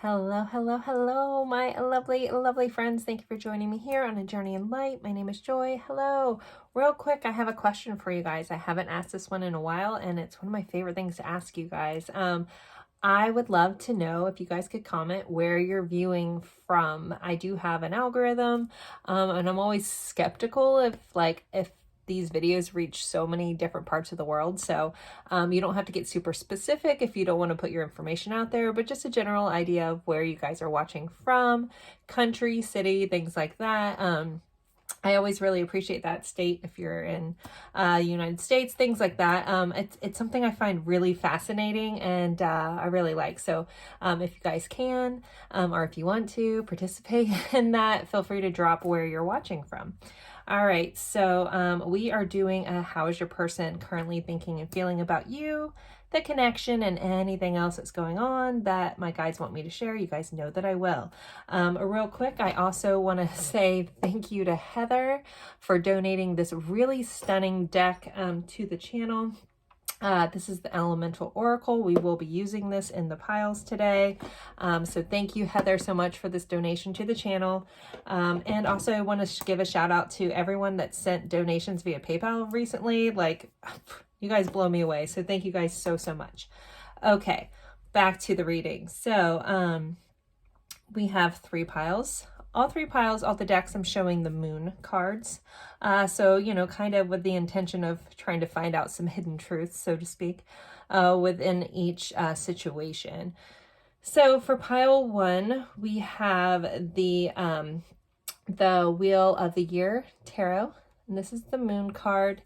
Hello, hello, hello, my lovely, lovely friends. Thank you for joining me here on A Journey in Light. My name is Joy. Hello. Real quick, I have a question for you guys. I haven't asked this one in a while, and it's one of my favorite things to ask you guys. I would love to know if you guys could comment where you're viewing from. I do have an algorithm, and I'm always skeptical if these videos reach so many different parts of the world. So you don't have to get super specific if you don't want to put your information out there, but just a general idea of where you guys are watching from, country, city, things like that. I always really appreciate that. State if you're in United States, things like that. It's something I find really fascinating and I really like. So if you guys can or if you want to participate in that, feel free to drop where you're watching from. All right, so we are doing a how is your person currently thinking and feeling about you, the connection, and anything else that's going on that my guides want me to share. You guys know that I will. Real quick, I also want to say thank you to Heather for donating this really stunning deck to the channel. This is the Elemental Oracle. We will be using this in the piles today. So thank you, Heather, so much for this donation to the channel. And also I want to give a shout out to everyone that sent donations via PayPal recently. Like, you guys blow me away. So thank you guys so, so much. Okay, back to the reading. So we have 3 piles. All 3 piles, all the decks, I'm showing the moon cards. So, you know, kind of with the intention of trying to find out some hidden truths, so to speak, within each situation. So for pile 1, we have the Wheel of the Year Tarot, and this is the moon card.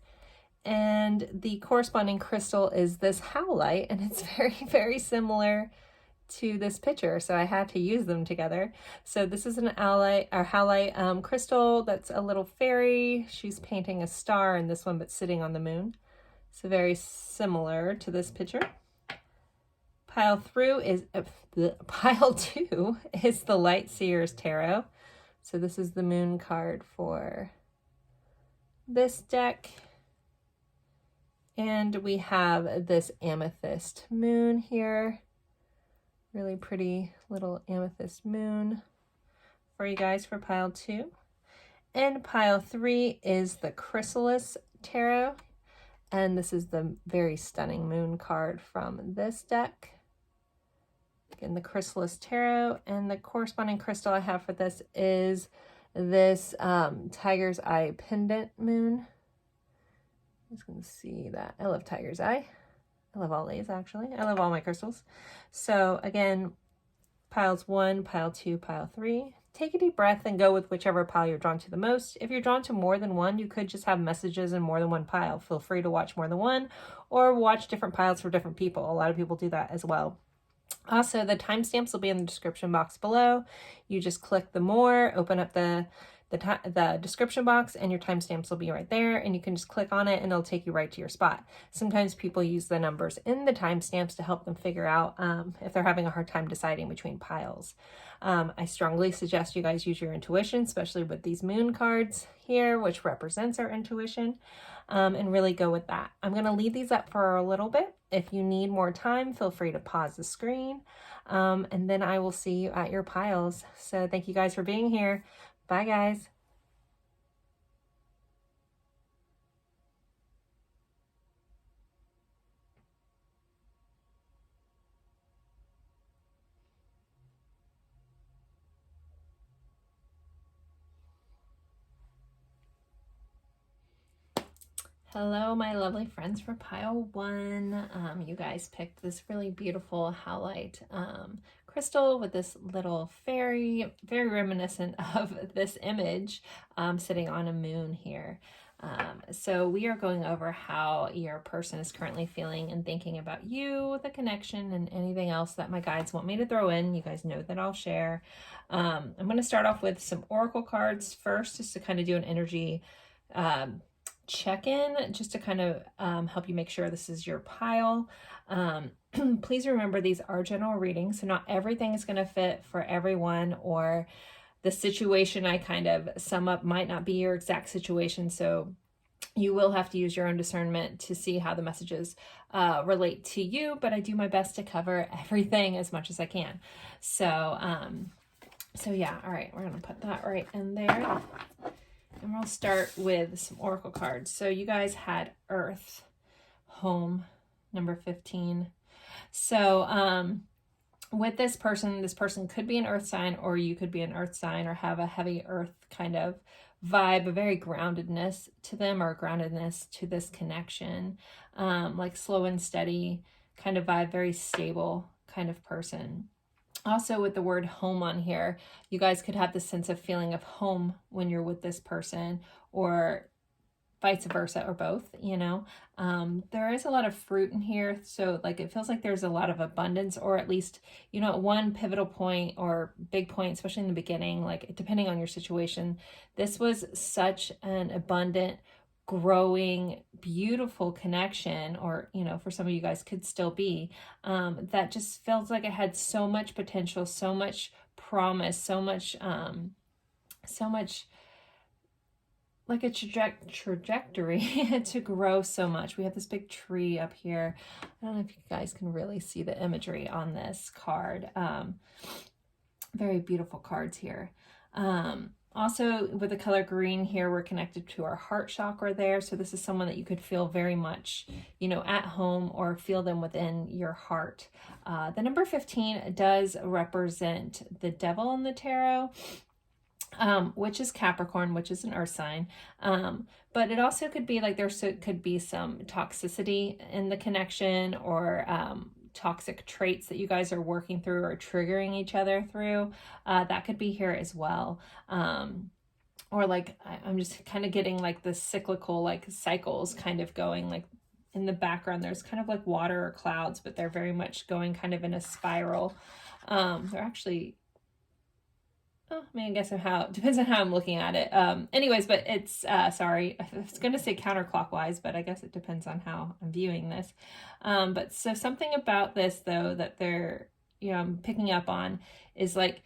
And the corresponding crystal is this howlite, and it's very, very similar to this picture, so I had to use them together. So this is an howlite crystal that's a little fairy. She's painting a star in this one, but sitting on the moon. So very similar to this picture. Pile 2 is the Light Seer's Tarot. So this is the moon card for this deck. And we have this amethyst moon here. Really pretty little amethyst moon for you guys for pile 2. And pile 3 is the Chrysalis Tarot. And this is the very stunning moon card from this deck. Again, the Chrysalis Tarot. And the corresponding crystal I have for this is this Tiger's Eye pendant moon. I'm just going to see that. I love Tiger's Eye. I love all these, actually. I love all my crystals. So again, piles 1, pile 2, pile 3. Take a deep breath and go with whichever pile you're drawn to the most. If you're drawn to more than one, you could just have messages in more than one pile. Feel free to watch more than one or watch different piles for different people. A lot of people do that as well. Also, the timestamps will be in the description box below. You just click the more, open up the description box, and your timestamps will be right there, and you can just click on it and it'll take you right to your spot. Sometimes people use the numbers in the timestamps to help them figure out if they're having a hard time deciding between piles. I strongly suggest you guys use your intuition, especially with these moon cards here, which represents our intuition, and really go with that. I'm going to leave these up for a little bit. If you need more time, feel free to pause the screen, and then I will see you at your piles. So thank you guys for being here. Bye, guys. Hello, my lovely friends for pile 1. You guys picked this really beautiful howlite crystal with this little fairy, very reminiscent of this image sitting on a moon here. So we are going over how your person is currently feeling and thinking about you, the connection, and anything else that my guides want me to throw in. You guys know that I'll share. I'm going to start off with some oracle cards first, just to kind of do an energy check-in, just to kind of help you make sure this is your pile. Please remember, these are general readings, so not everything is going to fit for everyone, or the situation I kind of sum up might not be your exact situation. So You will have to use your own discernment to see how the messages relate to you, but I do my best to cover everything as much as I can. So, so yeah, all right, we're gonna put that right in there. And we'll start with some oracle cards. So you guys had Earth, home, number 15. So with this person could be an earth sign, or you could be an earth sign or have a heavy earth kind of vibe, a very groundedness to them, or groundedness to this connection, like slow and steady kind of vibe, very stable kind of person. Also with the word home on here, you guys could have this sense of feeling of home when you're with this person, or vice versa, or both, you know. There is a lot of fruit in here, so like it feels like there's a lot of abundance, or at least, you know, at one pivotal point or big point, especially in the beginning, like depending on your situation, this was such an abundant, growing, beautiful connection, or, you know, for some of you guys could still be, that just feels like it had so much potential, so much promise, so much like a trajectory to grow so much. We have this big tree up here. I don't know if you guys can really see the imagery on this card. Very beautiful cards here. Also with the color green here, we're connected to our heart chakra there. So this is someone that you could feel very much, you know, at home, or feel them within your heart. The number 15 does represent the devil in the tarot, which is Capricorn, which is an earth sign. But it also could be like could be some toxicity in the connection, or toxic traits that you guys are working through or triggering each other through. That could be here as well. Or like, I'm just kind of getting like the cyclical, like cycles kind of going, like in the background, there's kind of like water or clouds, but they're very much going kind of in a spiral. They're actually, oh, I mean, I guess depends on how I'm looking at it. Anyways, but it's, sorry, I was going to say counterclockwise, but I guess it depends on how I'm viewing this. But so something about this though, that they're, you know, I'm picking up on is like,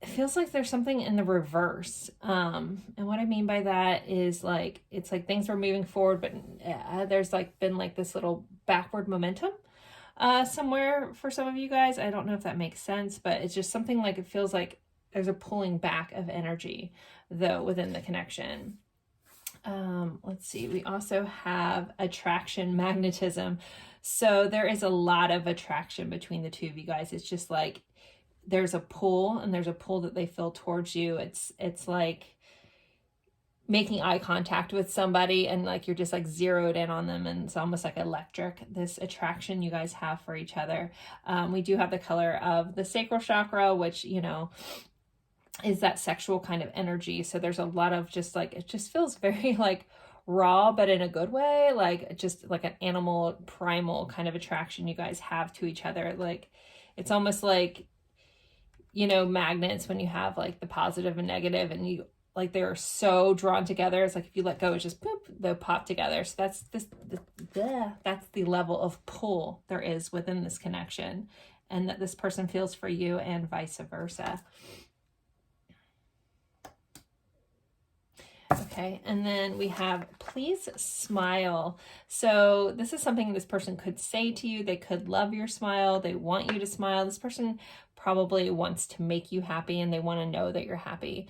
it feels like there's something in the reverse. And what I mean by that is like, it's like things were moving forward, but there's like been like this little backward momentum somewhere for some of you guys. I don't know if that makes sense, but it's just something like, it feels like there's a pulling back of energy though within the connection. Let's see, we also have attraction, magnetism. So there is a lot of attraction between the two of you guys. It's just like there's a pull, and there's a pull that they feel towards you. It's like making eye contact with somebody, and like you're just like zeroed in on them, and it's almost like electric, this attraction you guys have for each other. We do have the color of the sacral chakra, which, you know, is that sexual kind of energy. So there's a lot of just like, it just feels very like raw, but in a good way, like just like an animal primal kind of attraction you guys have to each other. Like it's almost like, you know, magnets, when you have like the positive and negative, and you like they're so drawn together. It's like if you let go, it's just boop, they'll pop together. So that's that's the level of pull there is within this connection, and that this person feels for you, and vice versa. Okay, and then we have please smile. So this is something this person could say to you. They could love your smile. They want you to smile. This person probably wants to make you happy, and they want to know that you're happy.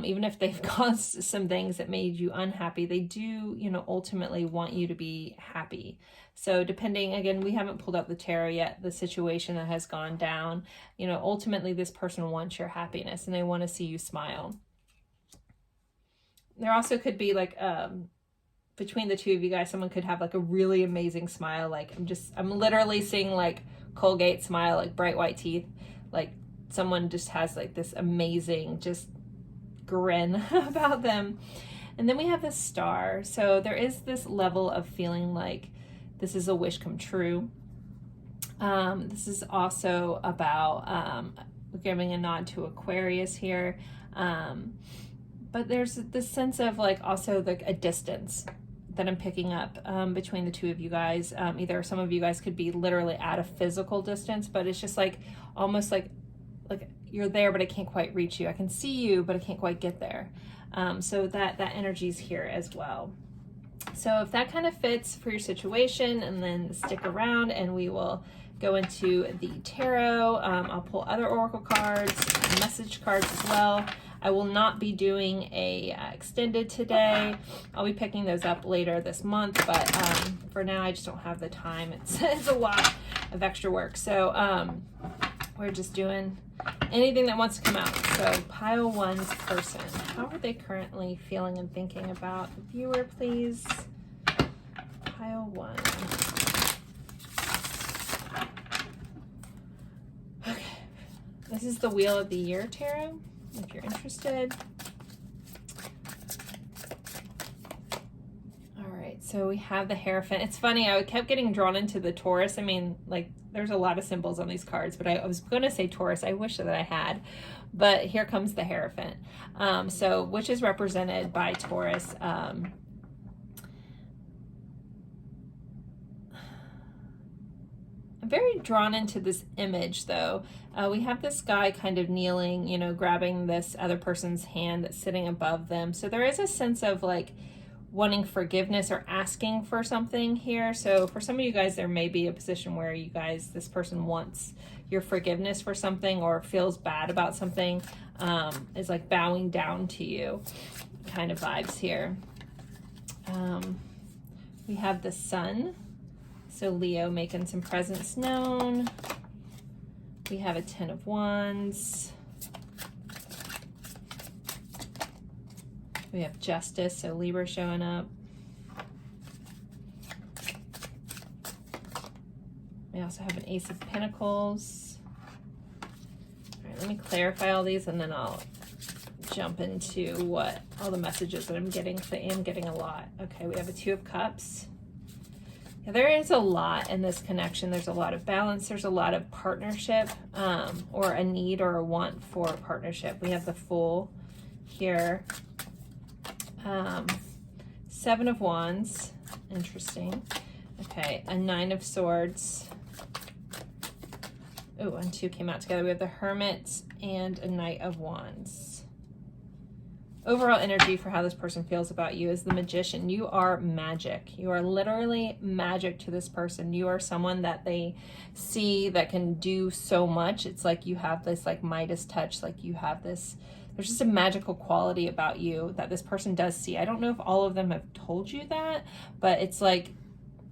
Even if they've caused some things that made you unhappy, they do, you know, ultimately want you to be happy. So depending, again, we haven't pulled out the tarot yet, the situation that has gone down, you know, ultimately this person wants your happiness, and they want to see you smile. There also could be like, between the two of you guys, someone could have like a really amazing smile. Like I'm literally seeing like Colgate smile, like bright white teeth. Like someone just has like this amazing just grin about them. And then we have the star. So there is this level of feeling like this is a wish come true. This is also about giving a nod to Aquarius here. But there's this sense of like also like a distance that I'm picking up between the two of you guys. Either some of you guys could be literally at a physical distance, but it's just like almost like you're there, but I can't quite reach you. I can see you, but I can't quite get there. So that energy's here as well. So if that kind of fits for your situation, and then stick around and we will go into the tarot. I'll pull other oracle cards, message cards as well. I will not be doing a extended today. I'll be picking those up later this month, but for now I just don't have the time. It's a lot of extra work. So we're just doing anything that wants to come out. So pile one's person. How are they currently feeling and thinking about the viewer, please? Pile one. Okay. This is the Wheel of the Year tarot, if you're interested. All right, so we have the Hierophant. It's funny, I kept getting drawn into the Taurus. I mean, like, there's a lot of symbols on these cards, but I was going to say Taurus. I wish that I had, but here comes the Hierophant. So, which is represented by Taurus. I'm very drawn into this image, though. We have this guy kind of kneeling, you know, grabbing this other person's hand that's sitting above them. So there is a sense of like wanting forgiveness or asking for something here. So for some of you guys, there may be a position where you guys, this person wants your forgiveness for something or feels bad about something, is like bowing down to you kind of vibes here. We have the Sun. So Leo making some presence known. We have a Ten of Wands. We have Justice, so Libra showing up. We also have an Ace of Pentacles. All right, let me clarify all these and then I'll jump into what all the messages that I'm getting, because I am getting a lot. Okay, we have a Two of Cups. There is a lot in this connection. There's a lot of balance. There's a lot of partnership, or a need or a want for partnership. We have the Fool here. Seven of Wands. Interesting. Okay, a Nine of Swords. Oh, and two came out together. We have the Hermit and a Knight of Wands. Overall energy for how this person feels about you is the Magician. You are magic. You are literally magic to this person. You are someone that they see that can do so much. It's like you have this like Midas touch, like you have this, there's just a magical quality about you that this person does see. I don't know if all of them have told you that, but it's like,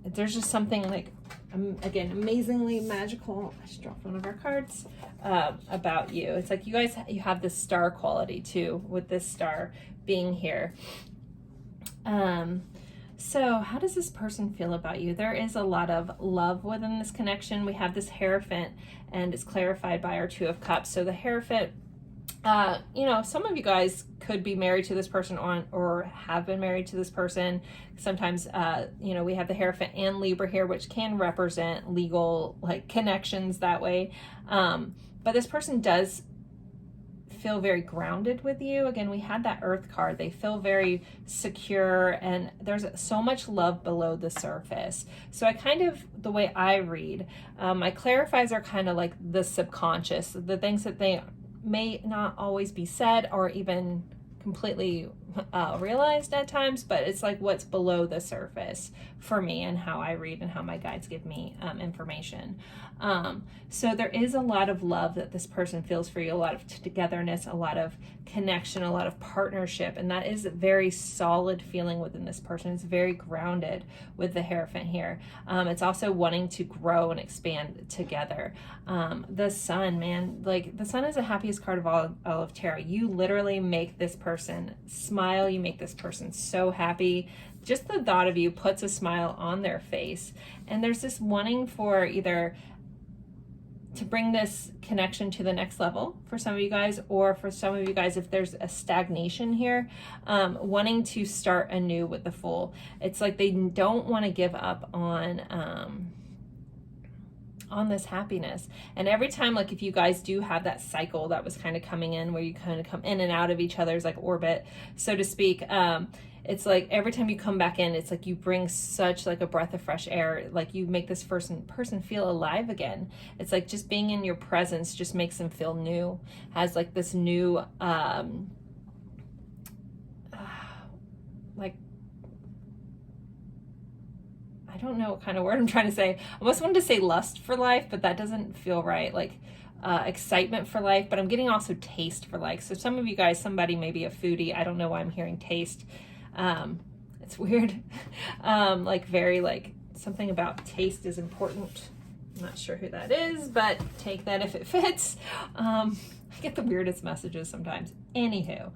there's just something like, again, amazingly magical. I just dropped one of our cards about you. It's like you guys, you have this star quality too, with this star being here. So how does this person feel about you? There is a lot of love within this connection. We have this Hierophant, and it's clarified by our Two of Cups. So the Hierophant, you know, some of you guys could be married to this person or have been married to this person. Sometimes, you know, we have the Hierophant and Libra here, which can represent legal like connections that way. But this person does feel very grounded with you. Again, we had that Earth card. They feel very secure, and there's so much love below the surface. So I kind of, the way I read, my clarifies are kind of like the subconscious, the things that they may not always be said or even completely realized at times, but it's like what's below the surface for me and how I read and how my guides give me information. So there is a lot of love that this person feels for you, a lot of togetherness, a lot of connection, a lot of partnership, and that is a very solid feeling within this person. It's very grounded with the Hierophant here. It's also wanting to grow and expand together. The Sun, man, like the Sun is the happiest card of all of tarot. You literally make this person smile. You make this person so happy. Just the thought of you puts a smile on their face. And there's this wanting for either to bring this connection to the next level for some of you guys, or for some of you guys, if there's a stagnation here, wanting to start anew with the Fool. It's like they don't want to give up on this happiness. And every time, like if you guys do have that cycle that was kind of coming in, where you kind of come in and out of each other's like orbit, so to speak, it's like every time you come back in, it's like you bring such like a breath of fresh air. Like you make this person feel alive again. It's like just being in your presence just makes them feel new, has like this new I don't know what kind of word I'm trying to say. I almost wanted to say lust for life, but that doesn't feel right. Like excitement for life, but I'm getting also taste for life. So some of you guys, somebody may be a foodie. I don't know why I'm hearing taste. It's weird. Like very like something about taste is important. I'm not sure who that is, but take that if it fits. I get the weirdest messages sometimes. Anywho.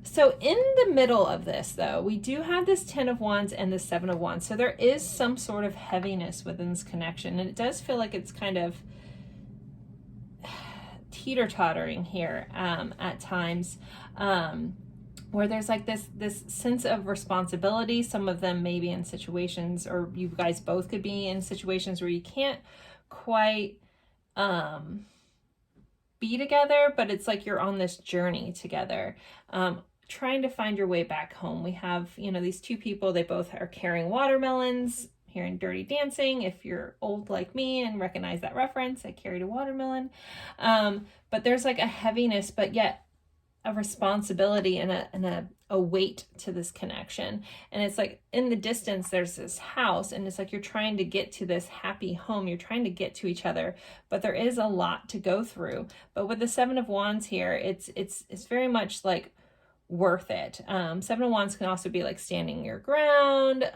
So in the middle of this, though, we do have this 10 of Wands and the 7 of Wands. So there is some sort of heaviness within this connection. And it does feel like it's kind of teeter-tottering here at times, where there's like this sense of responsibility. Some of them maybe in situations, or you guys both could be in situations where you can't quite be together, but it's like you're on this journey together. Trying to find your way back home. We have, you know, these two people, they both are carrying watermelons here in Dirty Dancing. If you're old like me and recognize that reference, I carried a watermelon. But there's like a heaviness, but yet a responsibility and a weight to this connection. And it's like in the distance, there's this house, and it's like you're trying to get to this happy home. You're trying to get to each other, but there is a lot to go through. But with the 7 of Wands here, it's very much like worth it. 7 of Wands can also be like standing your ground,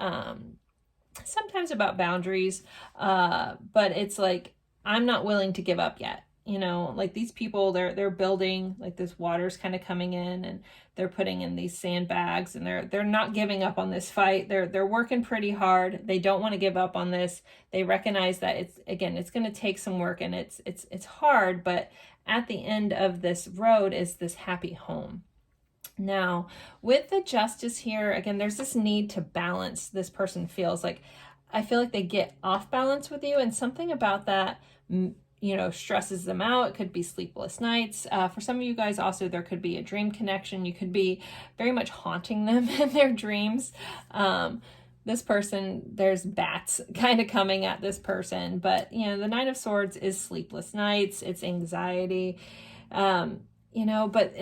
sometimes about boundaries, but it's like, I'm not willing to give up yet. You know, like these people, they're building, like this water's kind of coming in, and they're putting in these sandbags, and they're not giving up on this fight. They're working pretty hard. They don't want to give up on this. They recognize that it's going to take some work, and it's hard, but at the end of this road is this happy home. Now, with the Justice here, again, there's this need to balance. This person feels like, I feel like they get off balance with you, and something about that, you know, stresses them out. It could be sleepless nights. For some of you guys also, there could be a dream connection. You could be very much haunting them in their dreams. This person, there's bats kind of coming at this person, but, you know, the Nine of Swords is sleepless nights. It's anxiety, you know, but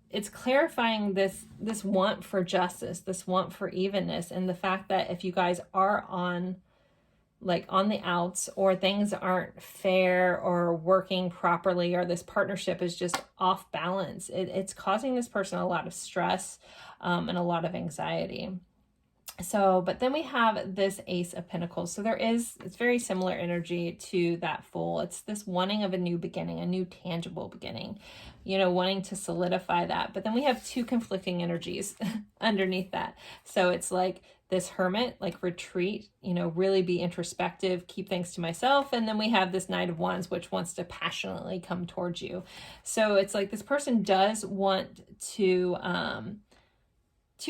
it's clarifying this want for justice, this want for evenness, and the fact that if you guys are on the outs, or things aren't fair or working properly, or this partnership is just off balance, it's causing this person a lot of stress and a lot of anxiety. So, but then we have this Ace of Pentacles. So it's very similar energy to that Fool. It's this wanting of a new beginning, a new tangible beginning, you know, wanting to solidify that. But then we have two conflicting energies underneath that. So it's like this Hermit, like retreat, you know, really be introspective, keep things to myself. And then we have this Knight of Wands, which wants to passionately come towards you. So it's like this person does want to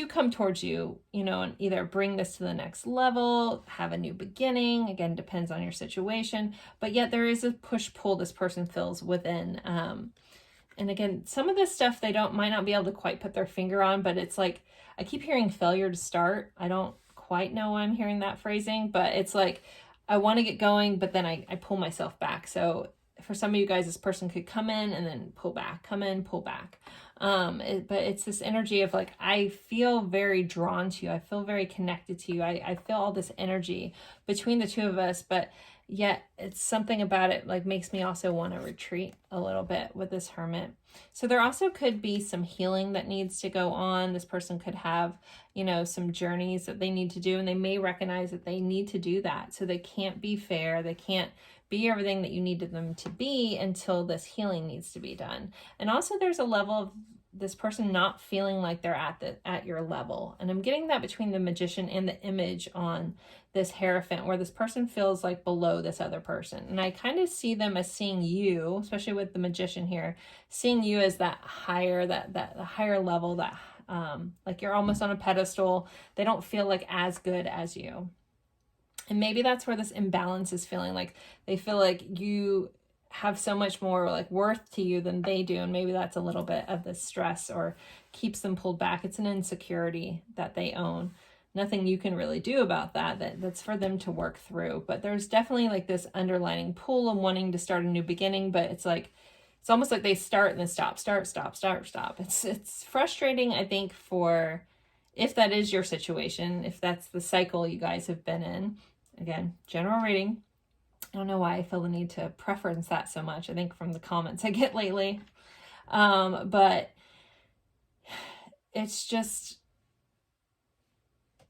come towards you, you know, and either bring this to the next level, have a new beginning. Again, depends on your situation, but yet there is a push-pull this person feels within. And again, some of this stuff they might not be able to quite put their finger on, but it's like, I keep hearing failure to start. I don't quite know why I'm hearing that phrasing, but it's like, I want to get going, but then I pull myself back. So for some of you guys, this person could come in and then pull back, come in, pull back. But it's this energy of like, I feel very drawn to you. I feel very connected to you. I feel all this energy between the two of us, but yet it's something about it like makes me also want to retreat a little bit with this Hermit. So there also could be some healing that needs to go on. This person could have, you know, some journeys that they need to do, and they may recognize that they need to do that. So they can't be fair. They can't be everything that you needed them to be until this healing needs to be done. And also there's a level of this person not feeling like they're at your level. And I'm getting that between the Magician and the Image on this Hierophant, where this person feels like below this other person. And I kind of see them as seeing you, especially with the Magician here, seeing you as that higher, that higher level, that like you're almost on a pedestal. They don't feel like as good as you. And maybe that's where this imbalance is feeling like they feel like you have so much more like worth to you than they do. And maybe that's a little bit of the stress or keeps them pulled back. It's an insecurity that they own. Nothing you can really do about that. That's for them to work through. But there's definitely like this underlining pull and wanting to start a new beginning. But it's like, it's almost like they start and then stop, start, stop, start, stop. It's frustrating, I think, for if that is your situation, if that's the cycle you guys have been in. Again, general reading. I don't know why I feel the need to preference that so much. I think from the comments I get lately. But it's just,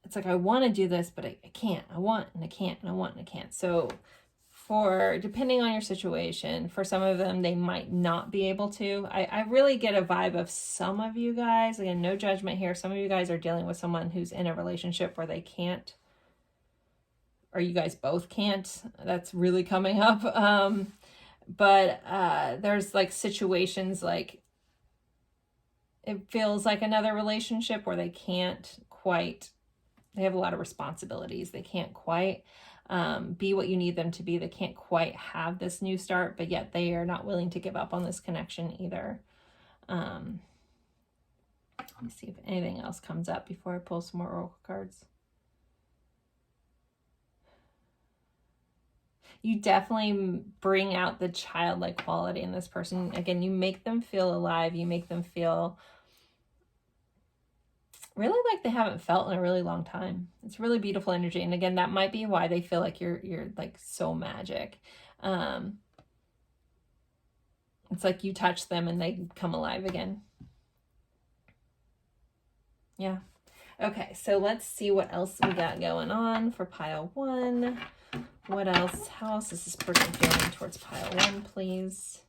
it's like, I want to do this, but I can't. I want and I can't, and I want and I can't. So depending on your situation, for some of them, they might not be able to. I really get a vibe of some of you guys, again, no judgment here. Some of you guys are dealing with someone who's in a relationship where they can't, or you guys both can't. That's really coming up. But there's like situations like it feels like another relationship where they can't quite, they have a lot of responsibilities. They can't quite be what you need them to be. They can't quite have this new start, but yet they are not willing to give up on this connection either. Let me see if anything else comes up before I pull some more oracle cards. You definitely bring out the childlike quality in this person. Again, you make them feel alive. You make them feel really like they haven't felt in a really long time. It's really beautiful energy. And again, that might be why they feel like you're like so magic. It's like you touch them and they come alive again. Yeah. Okay, so let's see what else we got going on for pile 1. What else? How else is this person feeling towards pile 1, please?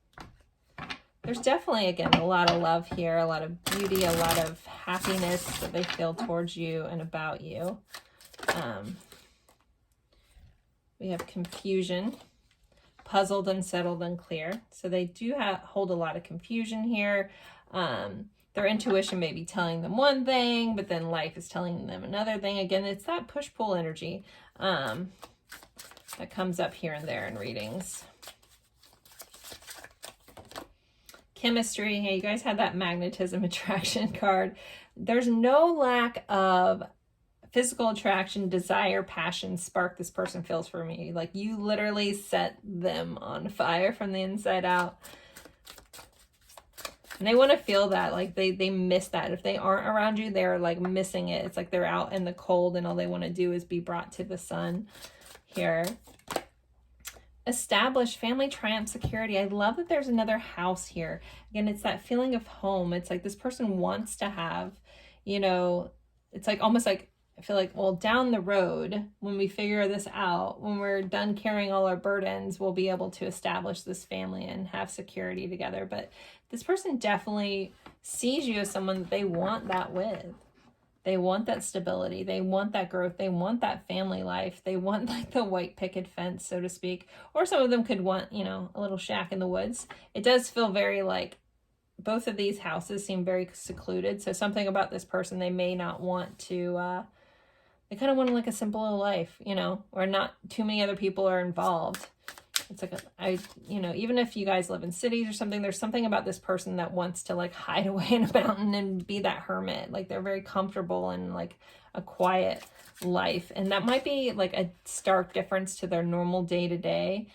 There's definitely, again, a lot of love here, a lot of beauty, a lot of happiness that they feel towards you and about you. We have confusion, puzzled, unsettled, unclear. So they do hold a lot of confusion here. Their intuition may be telling them one thing, but then life is telling them another thing. Again, it's that push-pull energy that comes up here and there in readings. Chemistry. Hey, you guys had that magnetism attraction card. There's no lack of physical attraction, desire, passion, spark this person feels for me. Like you literally set them on fire from the inside out. And they want to feel that, like they miss that. If they aren't around you, they're like missing it. It's like they're out in the cold and all they want to do is be brought to the sun here. Establish family, triumph, security. I love that there's another house here. Again, it's that feeling of home. It's like this person wants to have, you know, it's like almost like, I feel like, well, down the road, when we figure this out, when we're done carrying all our burdens, we'll be able to establish this family and have security together. But this person definitely sees you as someone that they want that with. They want that stability. They want that growth. They want that family life. They want like the white picket fence, so to speak. Or some of them could want, you know, a little shack in the woods. It does feel very like both of these houses seem very secluded. So something about this person, they may not want to, they kind of want like a simple life, you know, where not too many other people are involved. It's like, you know, even if you guys live in cities or something, there's something about this person that wants to like hide away in a mountain and be that hermit. Like they're very comfortable in like a quiet life. And that might be like a stark difference to their normal day-to-day.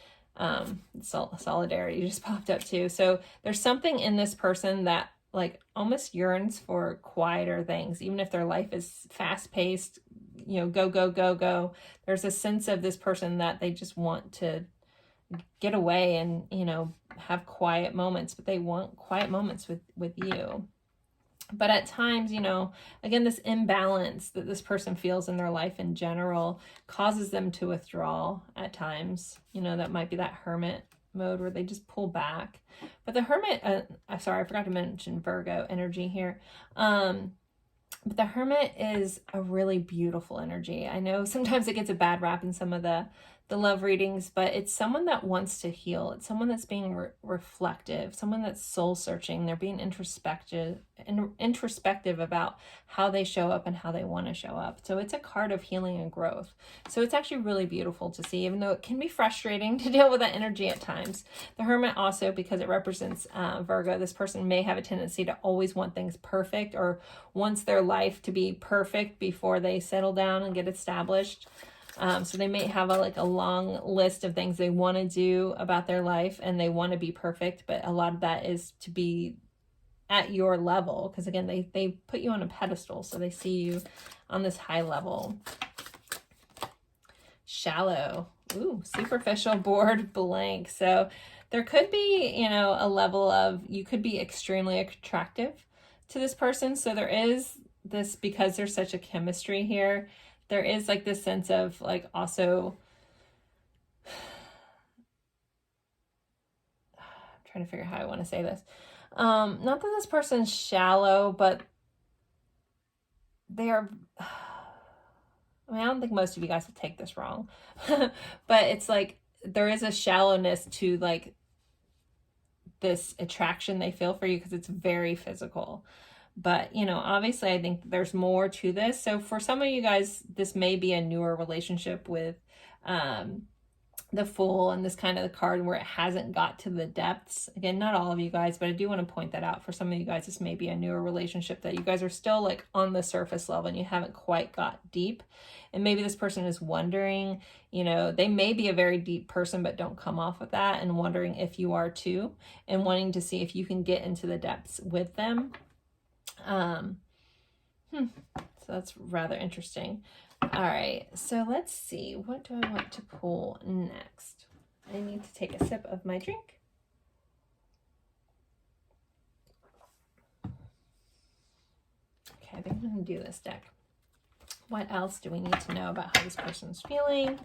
Solidarity just popped up too. So there's something in this person that like almost yearns for quieter things, even if their life is fast-paced, you know, go, go, go, go. There's a sense of this person that they just want to get away and, you know, have quiet moments, but they want quiet moments with you. But at times, you know, again, this imbalance that this person feels in their life in general causes them to withdraw at times. You know, that might be that hermit mode where they just pull back. But the hermit, sorry, I forgot to mention Virgo energy here. But the hermit is a really beautiful energy. I know sometimes it gets a bad rap in some of the love readings, but it's someone that wants to heal. It's someone that's being reflective, someone that's soul searching. They're being introspective about how they show up and how they want to show up. So it's a card of healing and growth. So it's actually really beautiful to see, even though it can be frustrating to deal with that energy at times. The hermit also, because it represents Virgo, this person may have a tendency to always want things perfect or wants their life to be perfect before they settle down and get established. So they may have a long list of things they want to do about their life and they want to be perfect, but a lot of that is to be at your level, because again, they put you on a pedestal, so they see you on this high level. shallow. Ooh, superficial, bored, blank. So there could be, you know, a level of, you could be extremely attractive to this person. So there is this, because there's such a chemistry here, there is like this sense of like also, I'm trying to figure out how I want to say this. Not that this person's shallow, but they are, I mean, I don't think most of you guys will take this wrong, but it's like there is a shallowness to like this attraction they feel for you because it's very physical. But, you know, obviously I think there's more to this. So for some of you guys, this may be a newer relationship with the Fool and this kind of the card where it hasn't got to the depths. Again, not all of you guys, but I do want to point that out. For some of you guys, this may be a newer relationship that you guys are still like on the surface level and you haven't quite got deep. And maybe this person is wondering, you know, they may be a very deep person, but don't come off with that, and wondering if you are too, and wanting to see if you can get into the depths with them. So that's rather interesting. All right, so let's see. What do I want to pull next? I need to take a sip of my drink. Okay, I think I'm going to do this deck. What else do we need to know about how this person's feeling?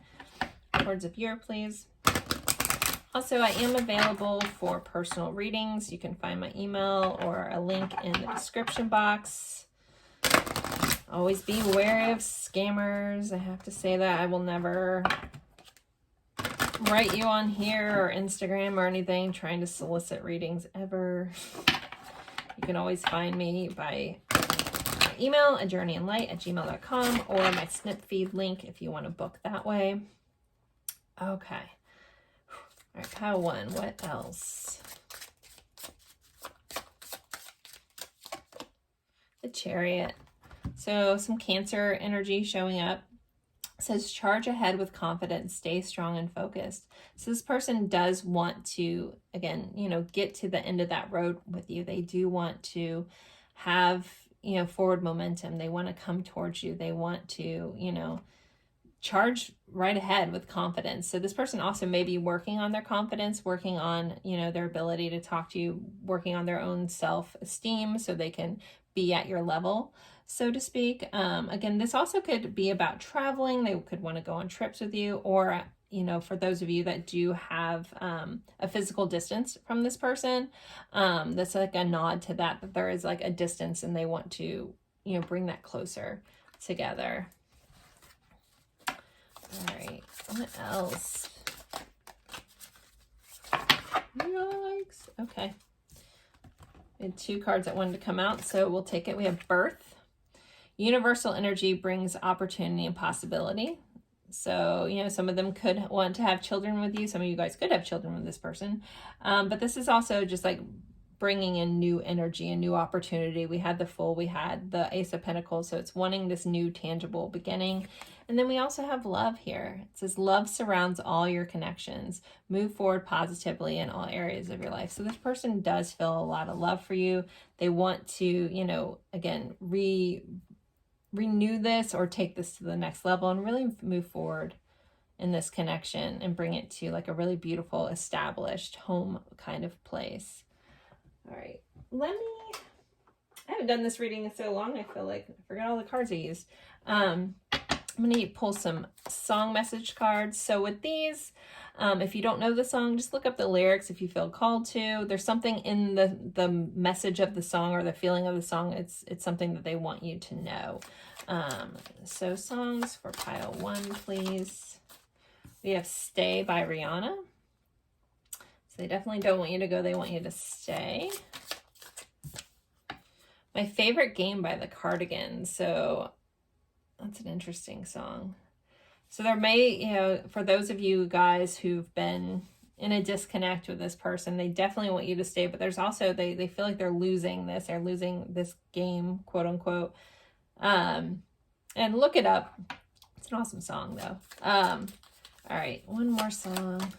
Words of year, please. Also, I am available for personal readings. You can find my email or a link in the description box. Always be wary of scammers. I have to say that. I will never write you on here or Instagram or anything trying to solicit readings ever. You can always find me by email, ajourneyinlight@gmail.com, or my snip feed link if you want to book that way. Okay. All right, pile one. What else? The Chariot. So some Cancer energy showing up. It says charge ahead with confidence, stay strong and focused. So this person does want to, again, you know, get to the end of that road with you. They do want to have, you know, forward momentum. They want to come towards you. They want to, you know, charge right ahead with confidence. So this person also may be working on their confidence, working on, you know, their ability to talk to you, working on their own self-esteem so they can be at your level, so to speak. Again, this also could be about traveling. They could want to go on trips with you, or, you know, for those of you that do have a physical distance from this person, that's like a nod to that there is like a distance and they want to, you know, bring that closer together. All right, what else? Yikes. Okay. We had two cards that wanted to come out, so we'll take it. We have Birth. Universal energy brings opportunity and possibility. So, you know, some of them could want to have children with you. Some of you guys could have children with this person. But this is also just like bringing in new energy and new opportunity. We had the Fool, we had the Ace of Pentacles. So it's wanting this new tangible beginning. And then we also have Love here. It says love surrounds all your connections. Move forward positively in all areas of your life. So this person does feel a lot of love for you. They want to, you know, again, renew this or take this to the next level and really move forward in this connection and bring it to like a really beautiful, established home kind of place. All right, I haven't done this reading in so long, I feel like I forgot all the cards I used. I'm going to pull some song message cards. So with these, if you don't know the song, just look up the lyrics if you feel called to. There's something in the message of the song or the feeling of the song. It's something that they want you to know. So songs for pile one, please. We have Stay by Rihanna. So they definitely don't want you to go. They want you to stay. My Favorite Game by the Cardigans. So that's an interesting song. So there may, you know, for those of you guys who've been in a disconnect with this person, they definitely want you to stay, but there's also, they feel like they're losing this game, quote unquote. And look it up. It's an awesome song though. All right, one more song.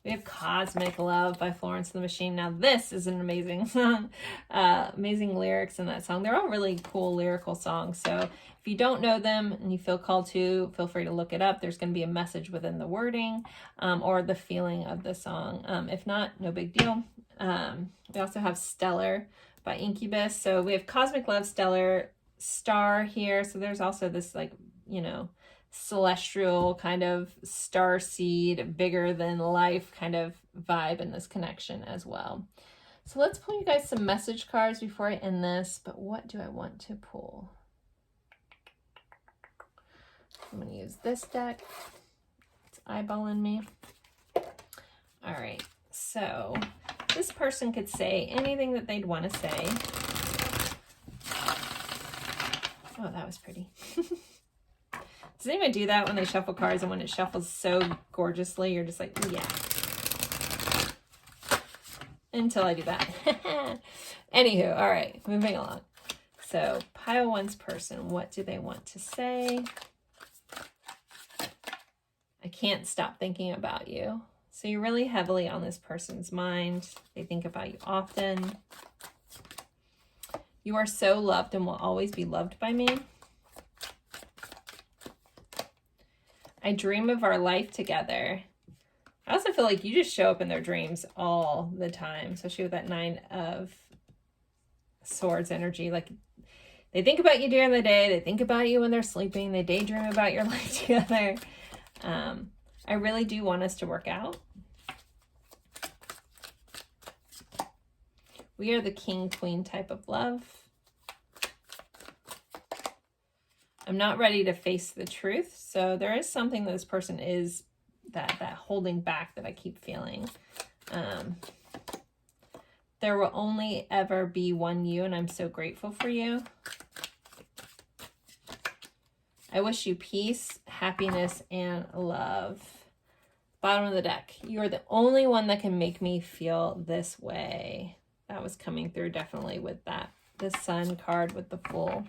We have Cosmic Love by Florence and the Machine. Now this is an amazing song. Amazing lyrics in that song. They're all really cool lyrical songs. So if you don't know them and you feel called to, feel free to look it up. There's going to be a message within the wording or the feeling of the song. If not, no big deal. We also have Stellar by Incubus. So we have Cosmic Love, Stellar, Star here. So there's also this, like, you know, celestial kind of star seed, bigger than life kind of vibe in this connection as well. So let's pull you guys some message cards before I end this. But what do I want to pull? I'm going to use this deck. It's eyeballing me. All right. So this person could say anything that they'd want to say. Oh, that was pretty. Does anyone do that when they shuffle cards, and when it shuffles so gorgeously, you're just like, yeah. Until I do that. Anywho, all right, moving along. So pile one's person, what do they want to say? I can't stop thinking about you. So you're really heavily on this person's mind. They think about you often. You are so loved and will always be loved by me. I dream of our life together. I also feel like you just show up in their dreams all the time, especially with that 9 of Swords energy. Like, they think about you during the day. They think about you when they're sleeping. They daydream about your life together. I really do want us to work out. We are the king-queen type of love. I'm not ready to face the truth. So there is something that this person is that holding back that I keep feeling. There will only ever be one you, and I'm so grateful for you. I wish you peace, happiness, and love. Bottom of the deck. You are the only one that can make me feel this way. That was coming through definitely with that. The Sun card with the Fool.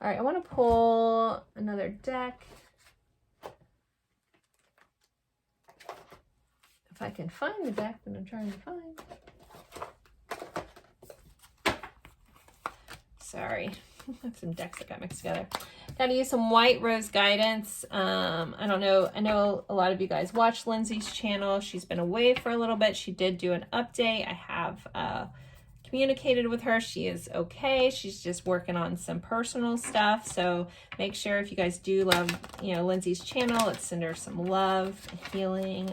All right, I want to pull another deck. If I can find the deck that I'm trying to find. Sorry, I have some decks that got mixed together. Got to use some White Rose guidance. I don't know. I know a lot of you guys watch Lindsay's channel. She's been away for a little bit. She did do an update. I have communicated with her. She is okay. She's just working on some personal stuff. So make sure, if you guys do love, you know, Lindsay's channel, let's send her some love, healing,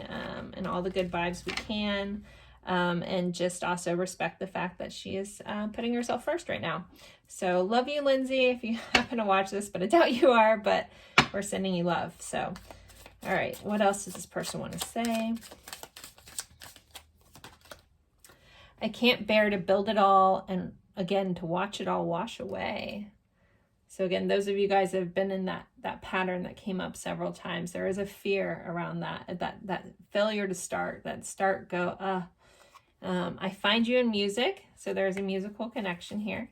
and all the good vibes we can. And just also respect the fact that she is putting herself first right now. So love you, Lindsay, if you happen to watch this, but I doubt you are, but we're sending you love. So, all right, what else does this person want to say? I can't bear to build it all, and again, to watch it all wash away. So again, those of you guys that have been in that pattern that came up several times, there is a fear around that failure to start, that start, go, I find you in music, so there's a musical connection here.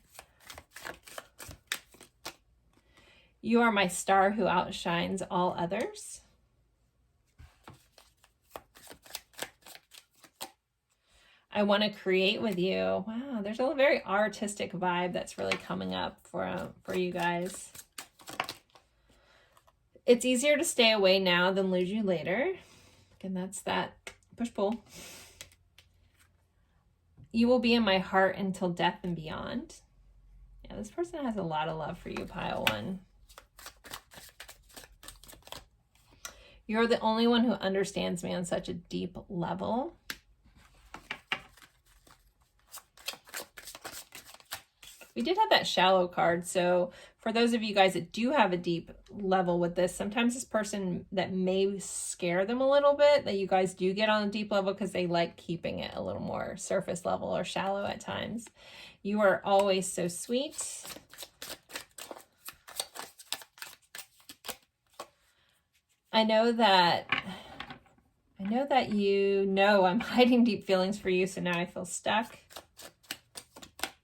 You are my star who outshines all others. I want to create with you. Wow, there's a very artistic vibe that's really coming up for you guys. It's easier to stay away now than lose you later. Again, that's that push-pull. You will be in my heart until death and beyond. Yeah, this person has a lot of love for you, pile one. You're the only one who understands me on such a deep level. We did have that shallow card, so for those of you guys that do have a deep level with this, sometimes this person that may scare them a little bit, that you guys do get on a deep level because they like keeping it a little more surface level or shallow at times. You are always so sweet. I know that you know I'm hiding deep feelings for you, so now I feel stuck.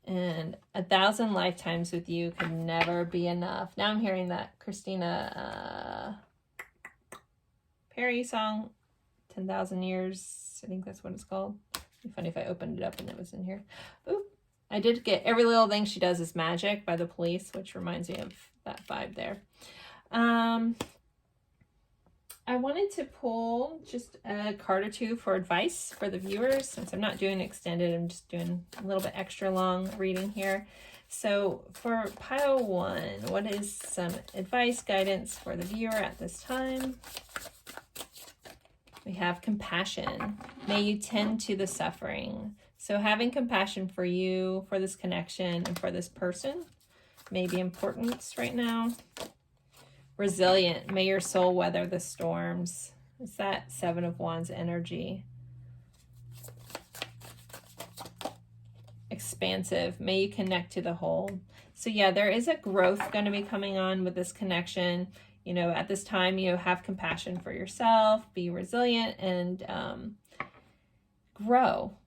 And 1,000 lifetimes with you could never be enough. Now I'm hearing that Christina Perry song, 10,000 years. I think that's what it's called. It'd be funny if I opened it up and it was in here. Ooh, I did get Every Little Thing She Does Is Magic by The Police, which reminds me of that vibe there. I wanted to pull just a card or two for advice for the viewers. Since I'm not doing extended, I'm just doing a little bit extra long reading here. So for pile 1, what is some advice, guidance for the viewer at this time? We have compassion. May you tend to the suffering. So having compassion for you, for this connection, and for this person may be important right now. Resilient. May your soul weather the storms. It's that 7 of Wands energy. Expansive. May you connect to the whole. So yeah, there is a growth going to be coming on with this connection. You know, at this time, you have compassion for yourself, be resilient, and grow.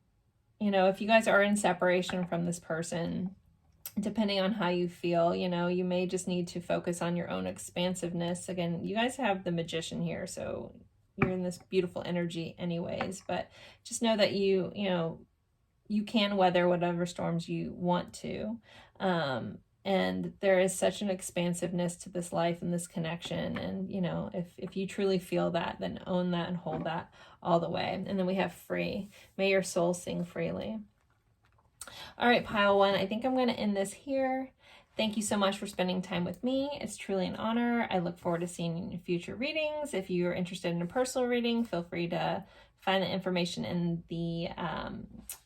You know, if you guys are in separation from this person, depending on how you feel, you know, you may just need to focus on your own expansiveness. Again, you guys have the Magician here, so you're in this beautiful energy anyways, but just know that you know, you can weather whatever storms you want to. And there is such an expansiveness to this life and this connection. And, you know, if you truly feel that, then own that and hold that all the way. And then we have free. May your soul sing freely. All right, pile 1, I think I'm going to end this here. Thank you so much for spending time with me. It's truly an honor. I look forward to seeing you in future readings. If you're interested in a personal reading, feel free to find the information in the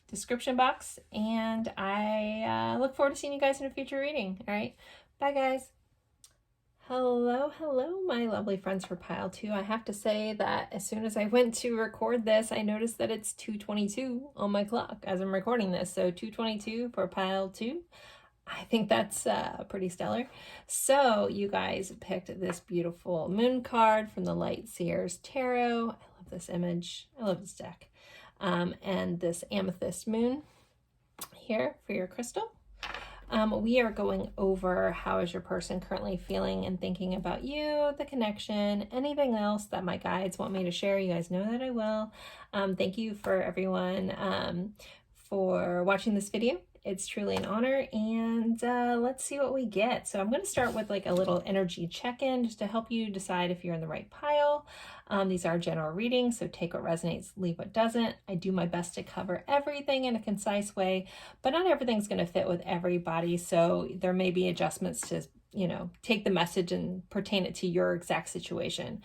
description box. And I look forward to seeing you guys in a future reading. All right, bye guys. Hello, my lovely friends for pile 2. I have to say that as soon as I went to record this, I noticed that it's 2:22 on my clock as I'm recording this. So 2:22 for pile 2. I think that's pretty stellar. So you guys picked this beautiful moon card from the Light Seers Tarot. I love this image. I love this deck. And this amethyst moon here for your crystal. We are going over how is your person currently feeling and thinking about you, the connection, anything else that my guides want me to share. You guys know that I will. Thank you for everyone for watching this video. It's truly an honor, and let's see what we get. So I'm going to start with like a little energy check-in just to help you decide if you're in the right pile. These are general readings, so take what resonates, leave what doesn't. I do my best to cover everything in a concise way, but not everything's going to fit with everybody, so there may be adjustments to, you know, take the message and pertain it to your exact situation.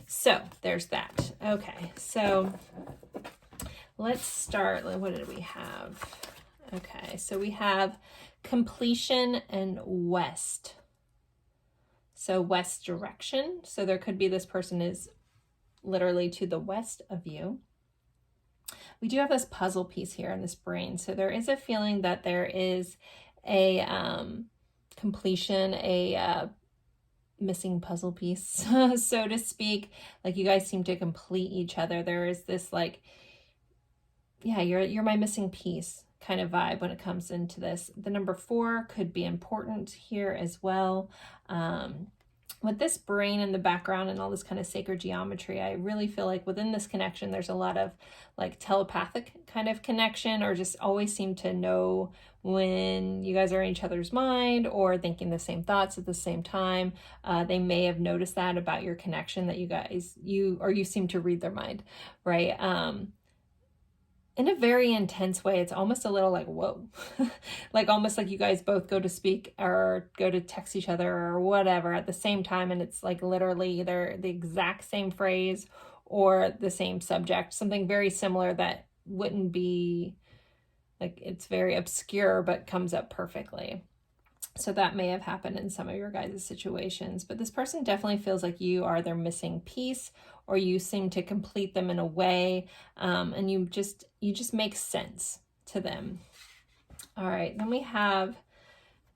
So there's that. Okay, so let's start. What did we have? Okay, so we have completion and west. So west direction. So there could be this person is literally to the west of you. We do have this puzzle piece here in this brain. So there is a feeling that there is a completion, a missing puzzle piece, so to speak. Like you guys seem to complete each other. There is this like, yeah, you're my missing piece kind of vibe when it comes into this. The number 4 could be important here as well. With this brain in the background and all this kind of sacred geometry, I really feel like within this connection, there's a lot of like telepathic kind of connection, or just always seem to know when you guys are in each other's mind or thinking the same thoughts at the same time. They may have noticed that about your connection, that you seem to read their mind, right? In a very intense way. It's almost a little like, whoa, like almost like you guys both go to speak or go to text each other or whatever at the same time. And it's like literally either the exact same phrase or the same subject, something very similar that wouldn't be like, it's very obscure, but comes up perfectly. So that may have happened in some of your guys' situations, but this person definitely feels like you are their missing piece, or you seem to complete them in a way, and you just make sense to them. All right, then we have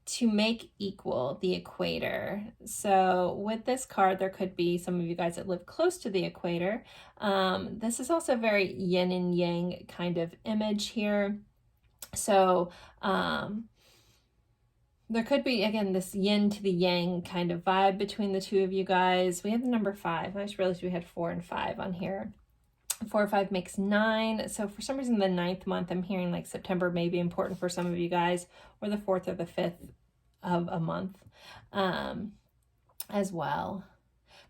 to make equal, the equator. So with this card, there could be some of you guys that live close to the equator. This is also a very yin and yang kind of image here. So there could be, again, this yin to the yang kind of vibe between the two of you guys. We have the number 5. I just realized we had 4 and 5 on here. 4 or 5 makes 9. So for some reason, the 9th month, I'm hearing like September may be important for some of you guys, or the 4th or the 5th of a month as well.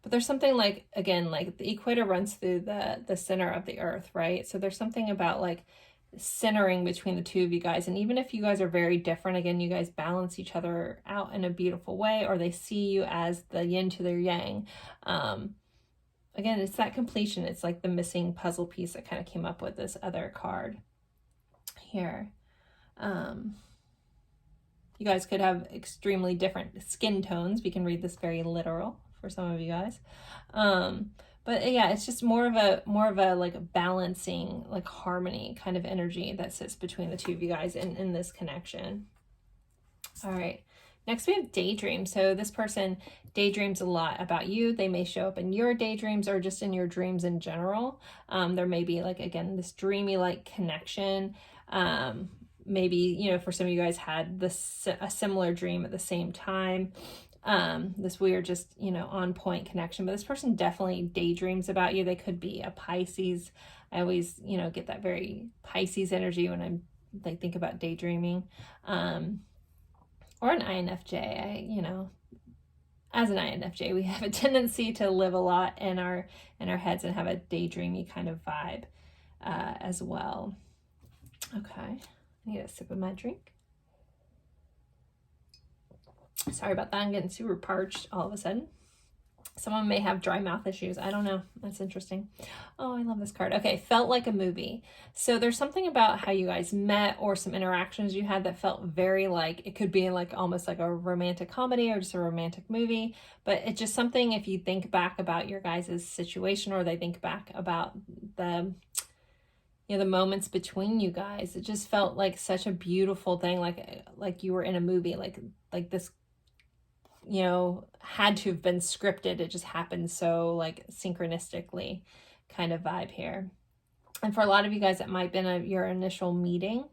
But there's something like, again, like the equator runs through the center of the earth, right? So there's something about like centering between the two of you guys. And even if you guys are very different, again, you guys balance each other out in a beautiful way, or they see you as the yin to their yang. Again, it's that completion. It's like the missing puzzle piece that kind of came up with this other card here. You guys could have extremely different skin tones. We can read this very literal for some of you guys. But yeah, it's just more of a like balancing, like harmony kind of energy that sits between the two of you guys in this connection. All right. Next, we have daydream. So this person daydreams a lot about you. They may show up in your daydreams or just in your dreams in general. There may be like, again, this dreamy like connection. Maybe, you know, for some of you guys had a similar dream at the same time. This weird, just, you know, on point connection. But this person definitely daydreams about you. They could be a Pisces. I always, you know, get that very Pisces energy when I'm like think about daydreaming. Or an INFJ. You know, as an INFJ, we have a tendency to live a lot in our heads and have a daydreamy kind of vibe as well. Okay, I need a sip of my drink. Sorry about that. I'm getting super parched all of a sudden. Someone may have dry mouth issues. I don't know. That's interesting. Oh, I love this card. Okay, felt like a movie. So there's something about how you guys met or some interactions you had that felt very like, it could be like almost like a romantic comedy or just a romantic movie. But it's just something, if you think back about your guys' situation, or they think back about the, you know, the moments between you guys, it just felt like such a beautiful thing. Like you were in a movie, like this, you know, had to have been scripted. It just happened so like synchronistically kind of vibe here. And for a lot of you guys, it might have been your initial meeting.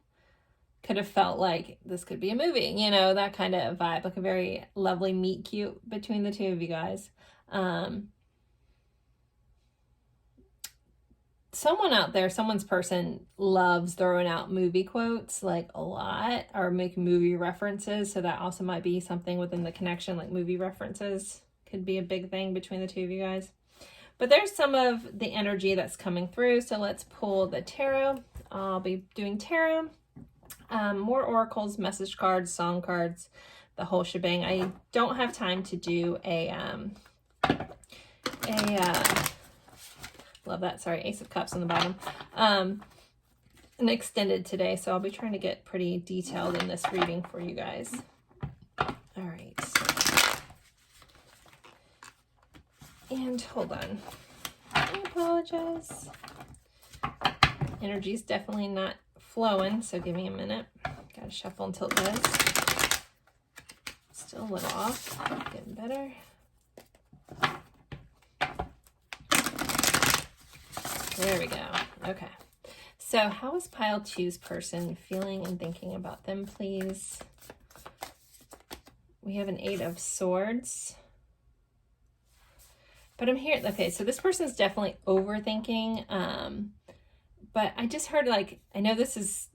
Could have felt like this could be a movie, you know, that kind of vibe, like a very lovely meet cute between the two of you guys. Someone out there, someone's person loves throwing out movie quotes like a lot, or make movie references. So that also might be something within the connection, like movie references could be a big thing between the two of you guys. But there's some of the energy that's coming through. So let's pull the tarot. I'll be doing tarot, more oracles, message cards, song cards, the whole shebang. I don't have time to do love that. Sorry, Ace of Cups on the bottom. An extended today, so I'll be trying to get pretty detailed in this reading for you guys. All right. And hold on. I apologize. Energy's definitely not flowing, so give me a minute. Gotta shuffle until it does. Still a little off. Getting better. There we go. Okay. So how is pile 2's person feeling and thinking about them, please? We have an 8 of Swords. But I'm here. Okay, so this person's definitely overthinking. But I just heard, like, I know this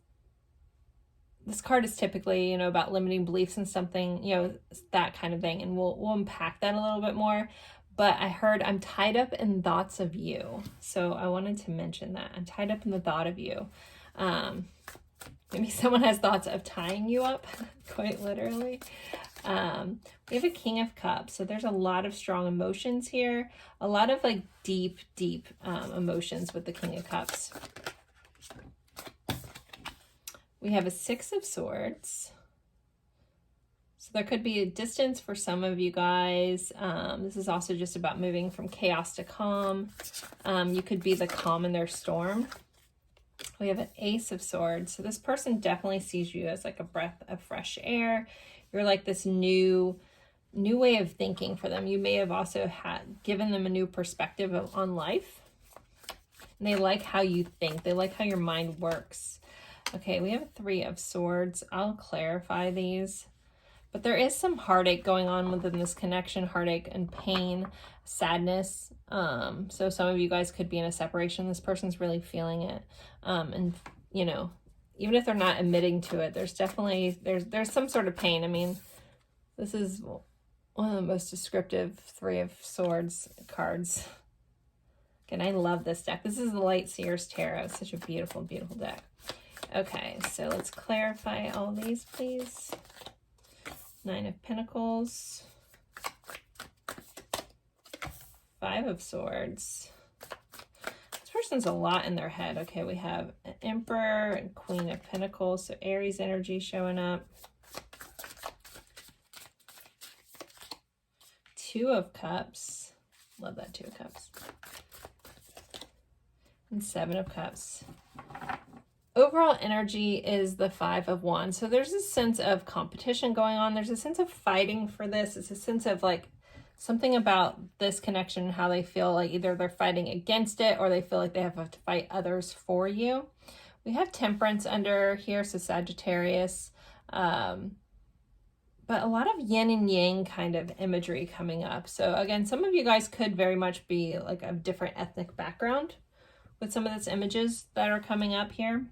card is typically, you know, about limiting beliefs and something, you know, that kind of thing. And we'll unpack that a little bit more. But I heard, I'm tied up in thoughts of you. So I wanted to mention that. I'm tied up in the thought of you. Maybe someone has thoughts of tying you up, quite literally. We have a King of Cups. So there's a lot of strong emotions here. A lot of like deep emotions with the King of Cups. We have a 6 of Swords. So there could be a distance for some of you guys. This is also just about moving from chaos to calm. You could be the calm in their storm. We have an Ace of Swords. So this person definitely sees you as like a breath of fresh air. You're like this new way of thinking for them. You may have also given them a new perspective on life. And they like how you think. They like how your mind works. Okay, we have a 3 of Swords. I'll clarify these. But there is some heartache going on within this connection, heartache and pain, sadness. So some of you guys could be in a separation. This person's really feeling it. And, you know, even if they're not admitting to it, there's definitely, there's some sort of pain. I mean, this is one of the most descriptive Three of Swords cards. Again, I love this deck. This is the Light Seers Tarot. It's such a beautiful, beautiful deck. Okay, so let's clarify all these, please. Nine of Pentacles. Five of Swords. This person's a lot in their head. Okay, we have an Emperor and Queen of Pentacles. So Aries energy showing up. Two of Cups. Love that Two of Cups. And Seven of Cups. Overall energy is the Five of Wands. So there's a sense of competition going on. There's a sense of fighting for this. It's a sense of like something about this connection, how they feel like either they're fighting against it or they feel like they have to fight others for you. We have Temperance under here, so Sagittarius. But a lot of yin and yang kind of imagery coming up. So again, some of you guys could very much be like a different ethnic background with some of these images that are coming up here.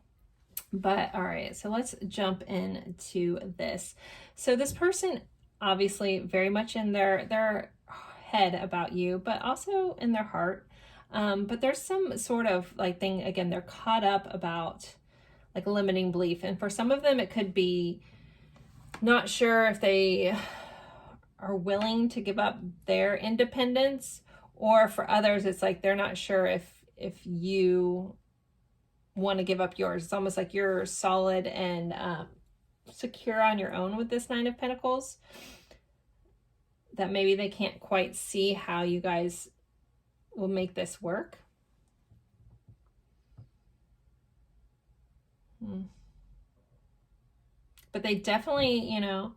But all right, so let's jump into this. So this person obviously very much in their head about you, but also in their heart. But there's some sort of like thing, again, they're caught up about like a limiting belief. And for some of them, it could be not sure if they are willing to give up their independence, or for others, it's like they're not sure if you want to give up yours. It's almost like you're solid and secure on your own with this Nine of Pentacles, that maybe they can't quite see how you guys will make this work. But they definitely, you know,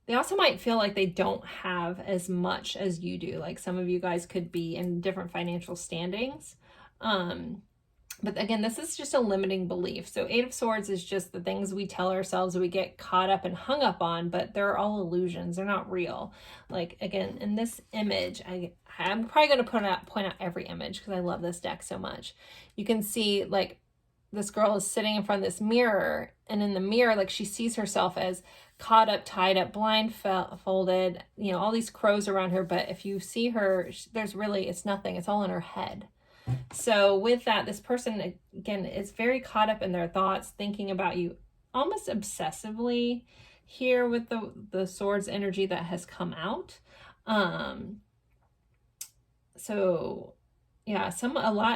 they also might feel like they don't have as much as you do. Like some of you guys could be in different financial standings. But again, this is just a limiting belief. So Eight of Swords is just the things we tell ourselves we get caught up and hung up on, but they're all illusions. They're not real. Like, again, in this image, I'm probably going to point out every image because I love this deck so much. You can see, like, this girl is sitting in front of this mirror, and in the mirror, like, she sees herself as caught up, tied up, blindfolded, you know, all these crows around her. But if you see her, there's really, it's nothing. It's all in her head. So with that, this person, again, is very caught up in their thoughts, thinking about you almost obsessively here with the Swords energy that has come out. So yeah,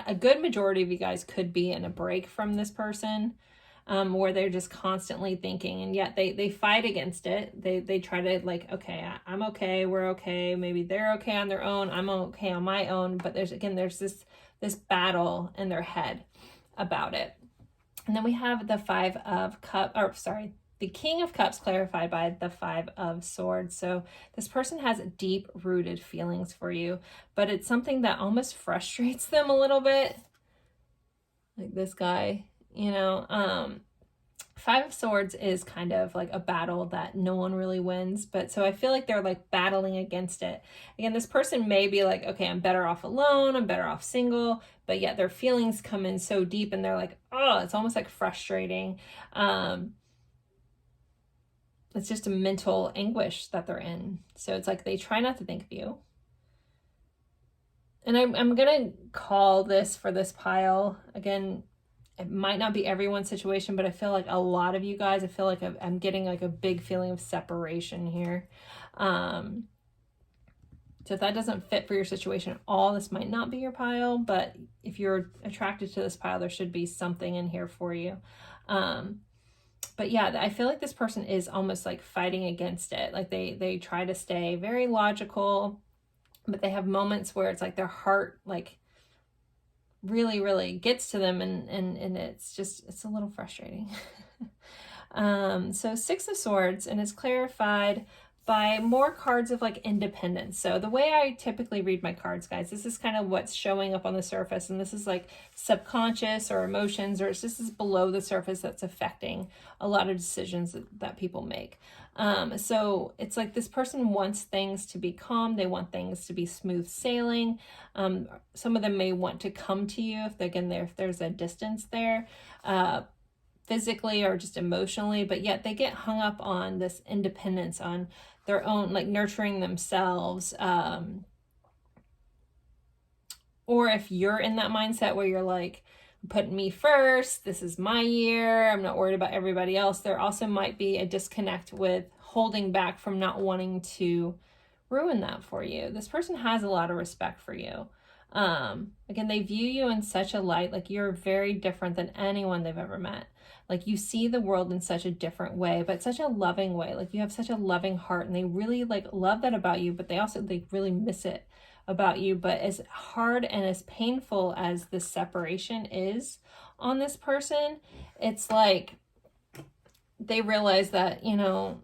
a good majority of you guys could be in a break from this person, where they're just constantly thinking, and yet they fight against it. They try to, like, okay, I'm okay, we're okay, maybe they're okay on their own, I'm okay on my own. But there's this battle in their head about it. And then we have the Five of Cups, or sorry, the King of Cups clarified by the Five of Swords. So this person has deep-rooted feelings for you, but it's something that almost frustrates them a little bit. Like this guy, you know, Five of Swords is kind of like a battle that no one really wins. But so I feel like they're like battling against it. Again, this person may be like, okay, I'm better off alone, I'm better off single, but yet their feelings come in so deep and they're like, oh, it's almost like frustrating. It's just a mental anguish that they're in. So it's like they try not to think of you. And I'm going to call this for this pile. Again, it might not be everyone's situation, but I feel like a lot of you guys, I feel like I'm getting like a big feeling of separation here. So if that doesn't fit for your situation at all, this might not be your pile, but if you're attracted to this pile, there should be something in here for you. But yeah, I feel like this person is almost like fighting against it. Like they try to stay very logical, but they have moments where it's like their heart, like, really, really gets to them, and it's a little frustrating. So Six of Swords, and it's clarified by more cards of like independence. So the way I typically read my cards, guys, this is kind of what's showing up on the surface, and this is like subconscious or emotions, or this is below the surface that's affecting a lot of decisions that people make. So it's like this person wants things to be calm. They want things to be smooth sailing. Some of them may want to come to you if there's a distance there, physically or just emotionally, but yet they get hung up on this independence, on their own, like nurturing themselves. Or if you're in that mindset where you're like, putting me first, this is my year, I'm not worried about everybody else, there also might be a disconnect with holding back from not wanting to ruin that for you. This person has a lot of respect for you. Again, they view you in such a light, like you're very different than anyone they've ever met. Like you see the world in such a different way, but such a loving way. Like you have such a loving heart, and they really like love that about you, but they really miss it about you. But as hard and as painful as this separation is on this person, it's like they realize that, you know,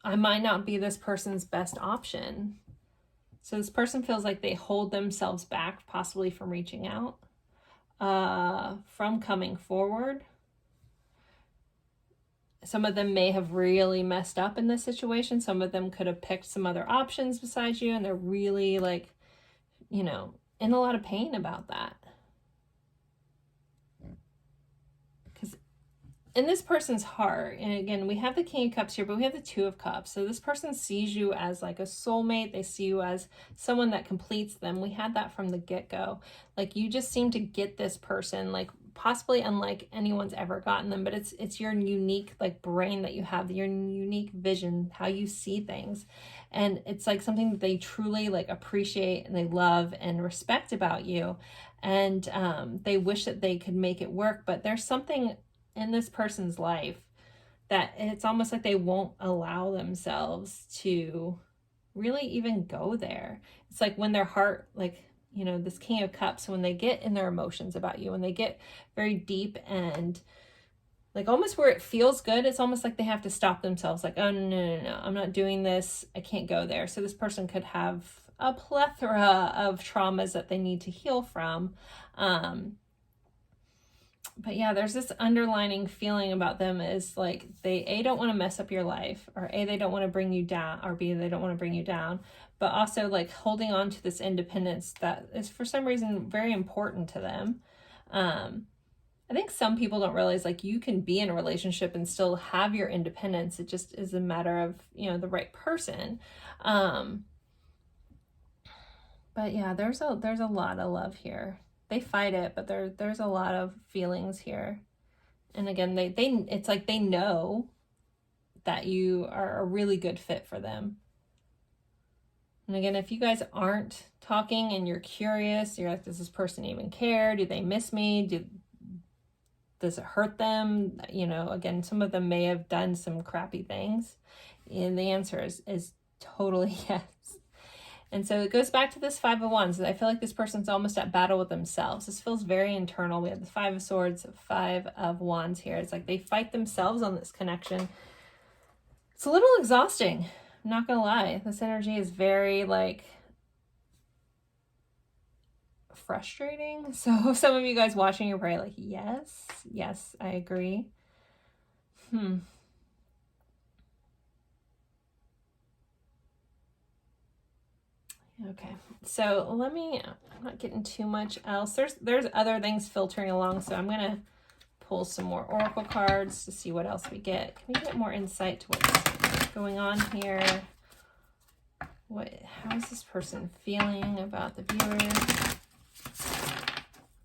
I might not be this person's best option. So this person feels like they hold themselves back, possibly from reaching out, from coming forward. Some of them may have really messed up in this situation. Some of them could have picked some other options besides you, and they're really like, you know, in a lot of pain about that. Because in this person's heart, and again, we have the King of Cups here, but we have the Two of Cups. So this person sees you as like a soulmate. They see you as someone that completes them. We had that from the get-go. Like you just seem to get this person, like possibly unlike anyone's ever gotten them, but it's your unique like brain that you have, your unique vision, how you see things. And it's like something that they truly like appreciate and they love and respect about you. And they wish that they could make it work, but there's something in this person's life that it's almost like they won't allow themselves to really even go there. It's like when their heart, like, you know, this King of Cups, when they get in their emotions about you, when they get very deep and like almost where it feels good, it's almost like they have to stop themselves, like, oh, no, I'm not doing this. I can't go there. So this person could have a plethora of traumas that they need to heal from. But yeah, there's this underlining feeling about them is like they don't want to mess up your life, or they don't want to bring you down, or they don't want to bring you down, but also like holding on to this independence that is for some reason very important to them. I think some people don't realize like you can be in a relationship and still have your independence. It just is a matter of, you know, the right person. But yeah, there's a lot of love here. They fight it, but there's a lot of feelings here. And again, it's like they know that you are a really good fit for them. And again, if you guys aren't talking and you're curious, you're like, does this person even care? Do they miss me? Does it hurt them? You know, again, some of them may have done some crappy things. And the answer is totally yes. And so it goes back to this Five of Wands. I feel like this person's almost at battle with themselves. This feels very internal. We have the Five of Swords, Five of Wands here. It's like they fight themselves on this connection. It's a little exhausting. I'm not gonna lie. This energy is very like frustrating. So some of you guys watching, you're probably like, yes, I agree. Okay, so I'm not getting too much else. There's other things filtering along, so I'm gonna pull some more oracle cards to see what else we get. Can we get more insight to what's going on here? How is this person feeling about the viewer?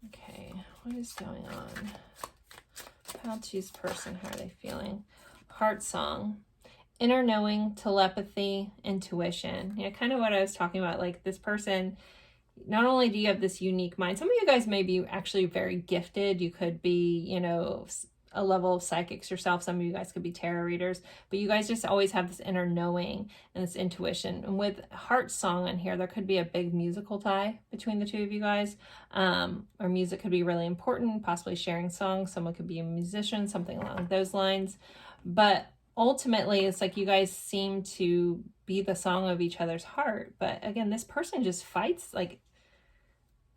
Okay, what is going on? How choose person, how are they feeling? Heart song. Inner knowing, telepathy, intuition. You know, kind of what I was talking about. Like this person, not only do you have this unique mind, some of you guys may be actually very gifted. You could be, you know, a level of psychics yourself. Some of you guys could be tarot readers, but you guys just always have this inner knowing and this intuition. And with heart song on here, there could be a big musical tie between the two of you guys. Or music could be really important, possibly sharing songs. Someone could be a musician, something along those lines. But ultimately, it's like you guys seem to be the song of each other's heart. But again, this person just fights. Like,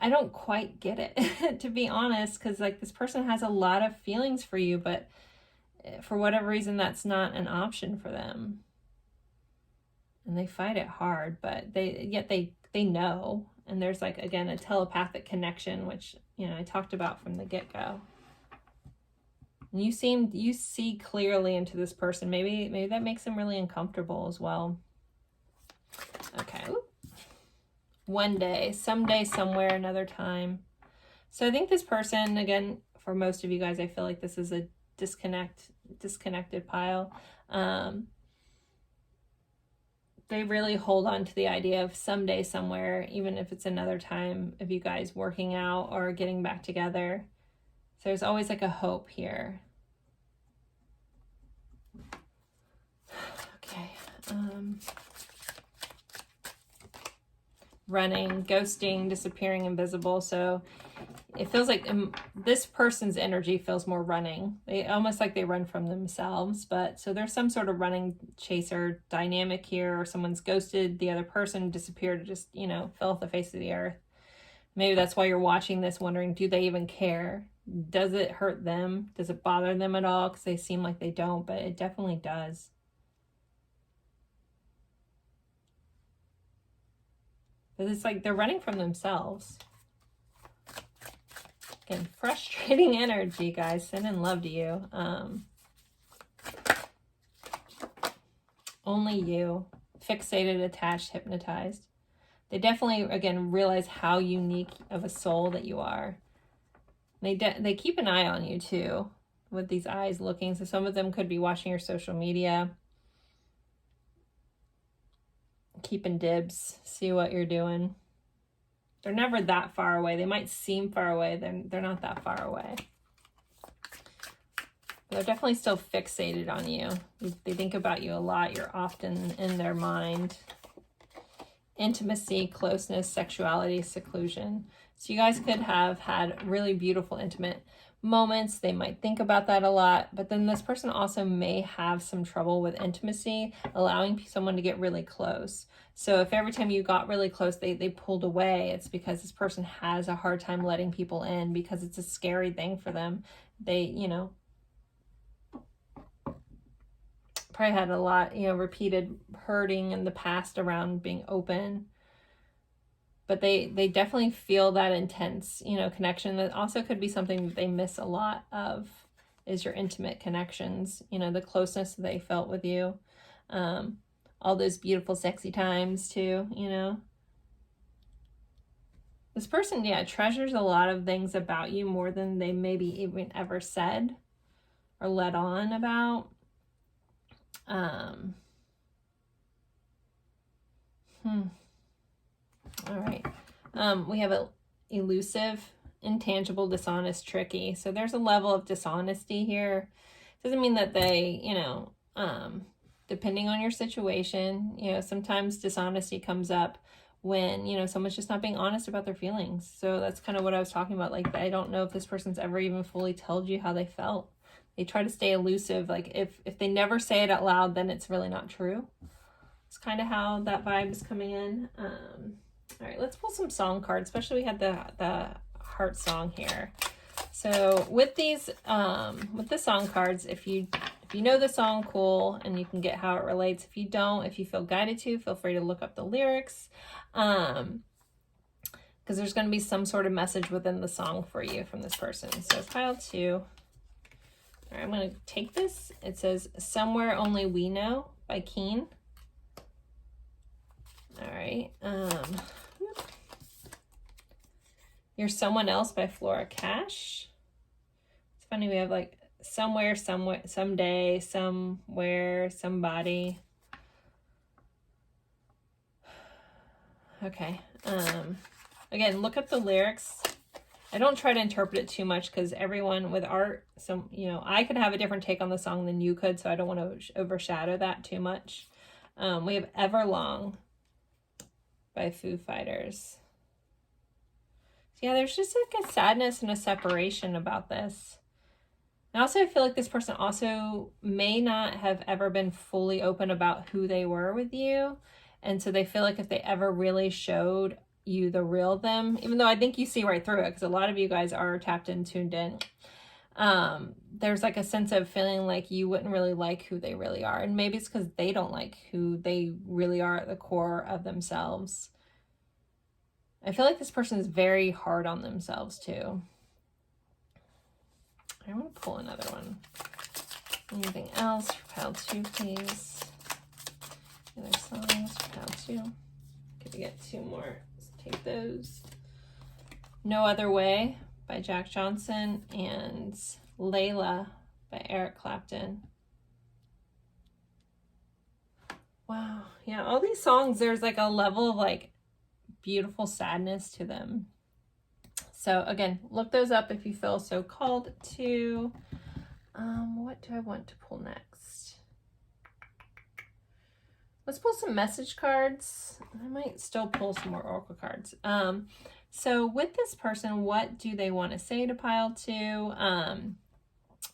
I don't quite get it, to be honest, because like this person has a lot of feelings for you, but for whatever reason, that's not an option for them. And they fight it hard, but they know. And there's like, again, a telepathic connection, which, you know, I talked about from the get-go. And you see clearly into this person. Maybe that makes them really uncomfortable as well. Okay. One day, someday, somewhere, another time. So I think this person, again, for most of you guys, I feel like this is a disconnected pile. They really hold on to the idea of someday, somewhere, even if it's another time of you guys working out or getting back together. So there's always like a hope here. Okay. Running, ghosting, disappearing, invisible. So it feels like this person's energy feels more running. They almost like they run from themselves. But so there's some sort of running chaser dynamic here, or someone's ghosted the other person, disappeared, just, you know, fell off the face of the earth. Maybe that's why you're watching this, wondering, do they even care? Does it hurt them? Does it bother them at all? Because they seem like they don't, but it definitely does. But it's like they're running from themselves. Again, frustrating energy, guys. Sending love to you. Only you. Fixated, attached, hypnotized. They definitely, again, realize how unique of a soul that you are. They keep an eye on you, too, with these eyes looking. So some of them could be watching your social media. Keeping dibs. See what you're doing. They're never that far away. They might seem far away. They're not that far away. They're definitely still fixated on you. They think about you a lot. You're often in their mind. Intimacy, closeness, sexuality, seclusion. So you guys could have had really beautiful, intimate moments. They might think about that a lot. But then this person also may have some trouble with intimacy, allowing someone to get really close. So if every time you got really close, they pulled away, it's because this person has a hard time letting people in, because it's a scary thing for them. They, you know, probably had a lot, you know, repeated hurting in the past around being open. But they definitely feel that intense, you know, connection. That also could be something that they miss a lot of, is your intimate connections, you know, the closeness that they felt with you. All those beautiful, sexy times too, you know. This person, yeah, treasures a lot of things about you more than they maybe even ever said or let on about. All right. We have a elusive, intangible, dishonest, tricky. So there's a level of dishonesty here. Doesn't mean that they, you know, depending on your situation, you know, sometimes dishonesty comes up when, you know, someone's just not being honest about their feelings. So that's kind of what I was talking about. Like, I don't know if this person's ever even fully told you how they felt. They try to stay elusive. Like, if they never say it out loud, then it's really not true. It's kind of how that vibe is coming in. All right, let's pull some song cards, especially we had the heart song here. So with these, with the song cards, if you know the song, cool, and you can get how it relates. If you don't, if you feel guided to, feel free to look up the lyrics, because there's going to be some sort of message within the song for you from this person. So pile 2. All right, I'm going to take this. It says Somewhere Only We Know by Keen. All right. You're Someone Else by Flora Cash. It's funny, we have like somewhere, somewhere, someday, somewhere, somebody. Okay. Again, look up the lyrics. I don't try to interpret it too much, because everyone with art, you know, I could have a different take on the song than you could, so I don't want to overshadow that too much. We have Everlong by Foo Fighters. So yeah, there's just like a sadness and a separation about this. I also feel like this person also may not have ever been fully open about who they were with you. And so they feel like if they ever really showed you the real them, even though I think you see right through it, because a lot of you guys are tapped in, tuned in, there's like a sense of feeling like you wouldn't really like who they really are. And maybe it's because they don't like who they really are at the core of themselves. I feel like this person is very hard on themselves too. I want to pull another one. Anything else for pile 2, please? Other songs for pile 2. Could we get 2 more? Let's take those. No Other Way by Jack Johnson and Layla by Eric Clapton. Wow. Yeah, all these songs, there's like a level of like beautiful sadness to them. So again, look those up if you feel so called to. What do I want to pull next? Let's pull some message cards. I might still pull some more oracle cards. So with this person, what do they want to say to pile 2? I'm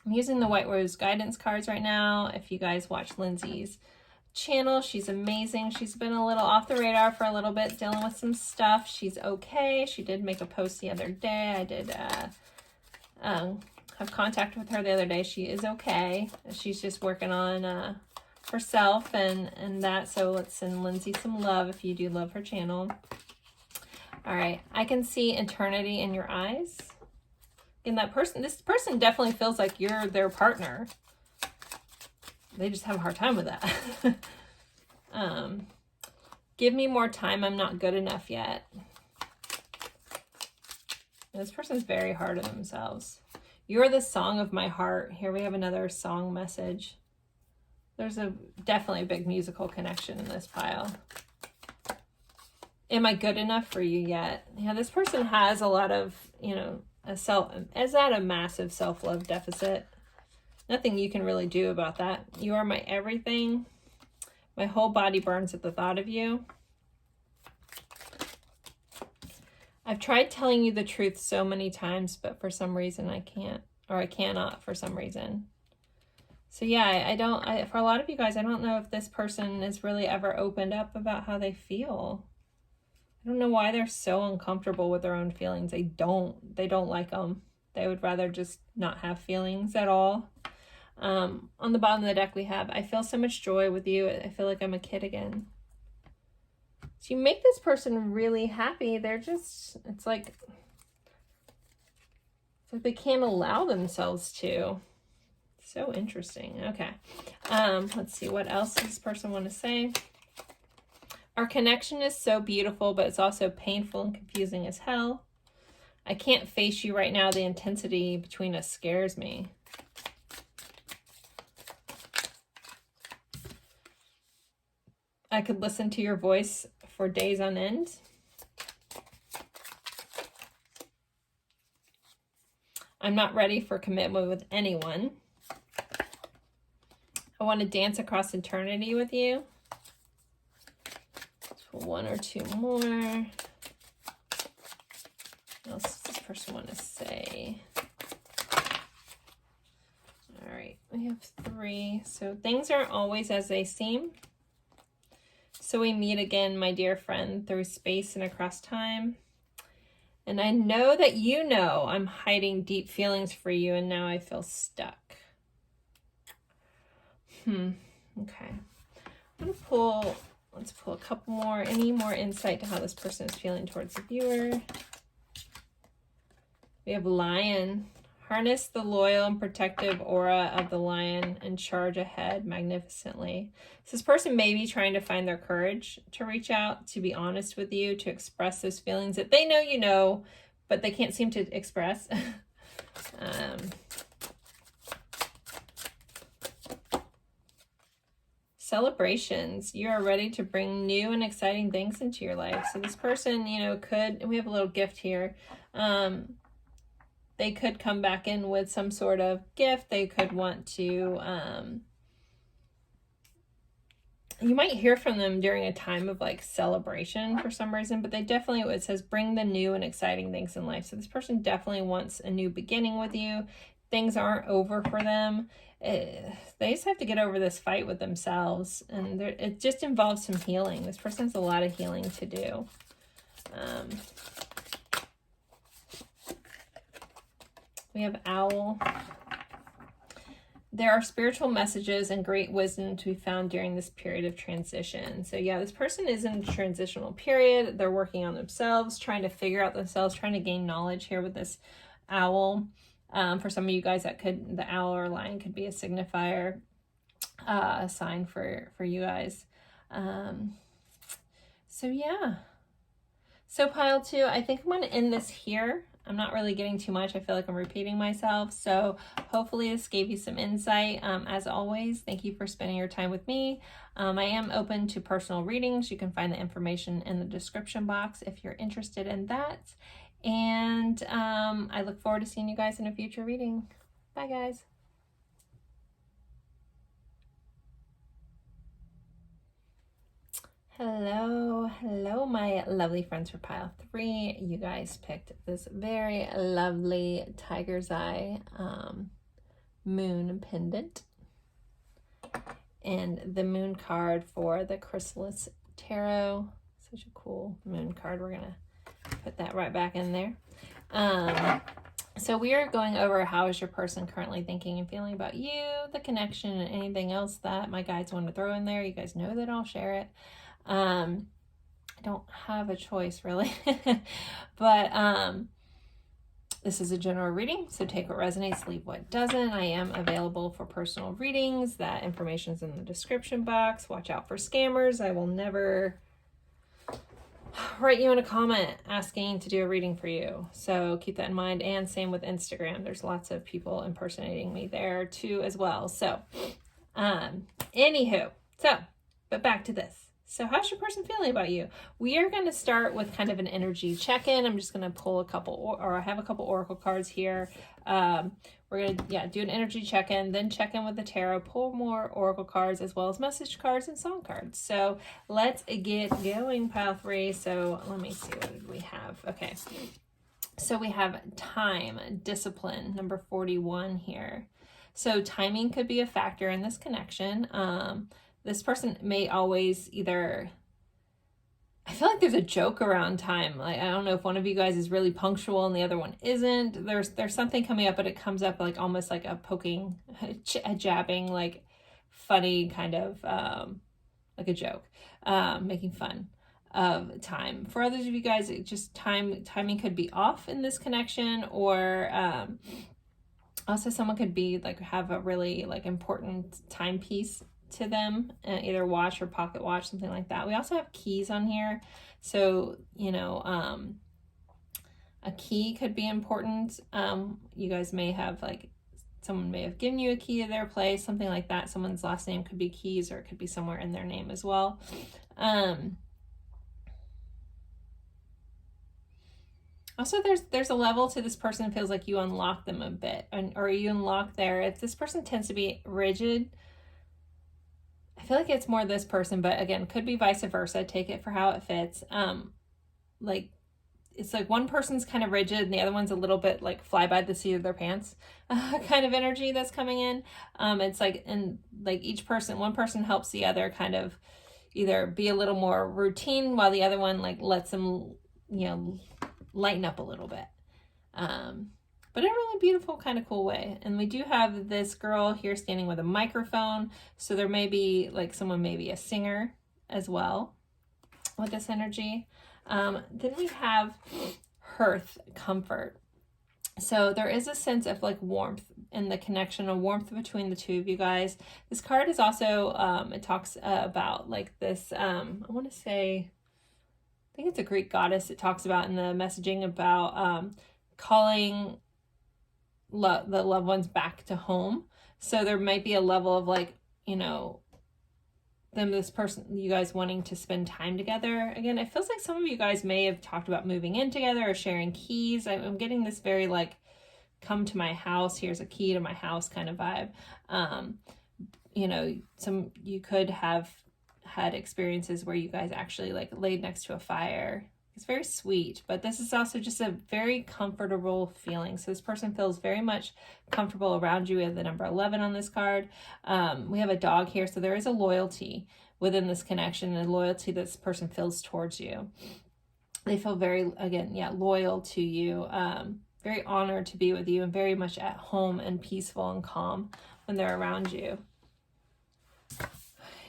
using the White Rose guidance cards right now. If you guys watch Lindsay's channel, she's amazing. She's been a little off the radar for a little bit, dealing with some stuff. She's okay. She did make a post the other day. I did have contact with her the other day. She is okay. She's just working on herself and that. So let's send Lindsay some love if you do love her channel. All right, I can see eternity in your eyes. And this person definitely feels like you're their partner. They just have a hard time with that. Give me more time. I'm not good enough yet. This person's very hard on themselves. You're the song of my heart. Here we have another song message. There's definitely a big musical connection in this pile. Am I good enough for you yet? Yeah, this person has a lot of, is at a massive self-love deficit. Nothing you can really do about that. You are my everything. My whole body burns at the thought of you. I've tried telling you the truth so many times, but for some reason I can't, or I cannot for some reason. So yeah, for a lot of you guys, I don't know if this person has really ever opened up about how they feel. I don't know why they're so uncomfortable with their own feelings. They don't like them. They would rather just not have feelings at all. On the bottom of the deck we have, I feel so much joy with you. I feel like I'm a kid again. So you make this person really happy. They're just, it's like they can't allow themselves to. So interesting. Okay. Let's see, what else does this person want to say? Our connection is so beautiful, but it's also painful and confusing as hell. I can't face you right now. The intensity between us scares me. I could listen to your voice for days on end. I'm not ready for commitment with anyone. I want to dance across eternity with you. So 1 or 2 more. What else does this person want to say? All right, we have 3. So things aren't always as they seem. So we meet again, my dear friend, through space and across time. And I know that you know I'm hiding deep feelings for you, and now I feel stuck. Okay. Let's pull a couple more. Any more insight to how this person is feeling towards the viewer? We have Lion. Harness the loyal and protective aura of the lion and charge ahead magnificently. So this person may be trying to find their courage to reach out, to be honest with you, to express those feelings that they know you know, but they can't seem to express. Celebrations. You are ready to bring new and exciting things into your life. So this person, could, we have a little gift here. They could come back in with some sort of gift. They could want to, you might hear from them during a time of like celebration for some reason, but they definitely, it says bring the new and exciting things in life. So this person definitely wants a new beginning with you, things aren't over for them. They just have to get over this fight with themselves, and it just involves some healing. This person has a lot of healing to do. We have Owl. There are spiritual messages and great wisdom to be found during this period of transition. So yeah, this person is in a transitional period. They're working on themselves, trying to figure out themselves, trying to gain knowledge here with this Owl. For some of you guys, that could, the owl or lion could be a signifier, a sign for you guys. So yeah. So pile 2, I think I'm going to end this here. I'm not really getting too much. I feel like I'm repeating myself. So hopefully this gave you some insight. As always, thank you for spending your time with me. I am open to personal readings. You can find the information in the description box if you're interested in that. And I look forward to seeing you guys in a future reading. Bye, guys. Hello, my lovely friends for pile 3. You guys picked this very lovely tiger's eye moon pendant, and the moon card for the Chrysalis Tarot. Such a cool moon card. We're gonna put that right back in there. So we are going over how is your person currently thinking and feeling about you, the connection, and anything else that my guides want to throw in there. You guys know that I'll share it. I don't have a choice really, but this is a general reading, so take what resonates, leave what doesn't. I am available for personal readings. That information is in the description box. Watch out for scammers. I will never write you in a comment asking to do a reading for you, so keep that in mind. And same with Instagram. There's lots of people impersonating me there too as well. So anywho, but back to this. So how's your person feeling about you? We are going to start with kind of an energy check-in. I'm just going to pull a couple, or I have a couple oracle cards here. We're going to, do an energy check-in, then check in with the tarot, pull more oracle cards, as well as message cards and song cards. So let's get going, pile 3. So let me see, what did we have? Okay. So we have time, discipline, number 41 here. So timing could be a factor in this connection. This person may always either, I feel like there's a joke around time. Like, I don't know if one of you guys is really punctual and the other one isn't. There's something coming up, but it comes up like almost like a poking, a jabbing, like funny kind of, like a joke, making fun of time. For others of you guys, it just timing could be off in this connection, or also someone could be like, have a really like important timepiece to them, either watch or pocket watch, something like that. We also have keys on here, so a key could be important. You guys may have, like, someone may have given you a key to their place, something like that. Someone's last name could be Keys, or it could be somewhere in their name as well. Also, there's a level to this person, feels like you unlock them a bit, or you unlock their, if this person tends to be rigid, I feel like it's more this person, but again, could be vice versa. Take it for how it fits. Like, it's like one person's kind of rigid and the other one's a little bit like fly by the seat of their pants kind of energy that's coming in. It's like, and like each person, one person helps the other kind of either be a little more routine, while the other one like lets them, lighten up a little bit. But in a really beautiful, kind of cool way. And we do have this girl here standing with a microphone. So there may be, like, someone may be a singer as well with this energy. Then we have hearth, comfort. So there is a sense of, like, warmth in the connection, a warmth between the two of you guys. This card is also, it talks about, like, this, I want to say, I think it's a Greek goddess. It talks about in the messaging about calling the loved ones back to home. So there might be a level of, like, this person, you guys wanting to spend time together. Again, it feels like some of you guys may have talked about moving in together or sharing keys. I'm getting this very like, come to my house, here's a key to my house kind of vibe. You could have had experiences where you guys actually like laid next to a fire It's very sweet, but this is also just a very comfortable feeling. So this person feels very much comfortable around you. We have the number 11 on this card. We have a dog here, so there is a loyalty within this connection, and loyalty this person feels towards you. They feel very, again, yeah, loyal to you, very honored to be with you, and very much at home and peaceful and calm when they're around you.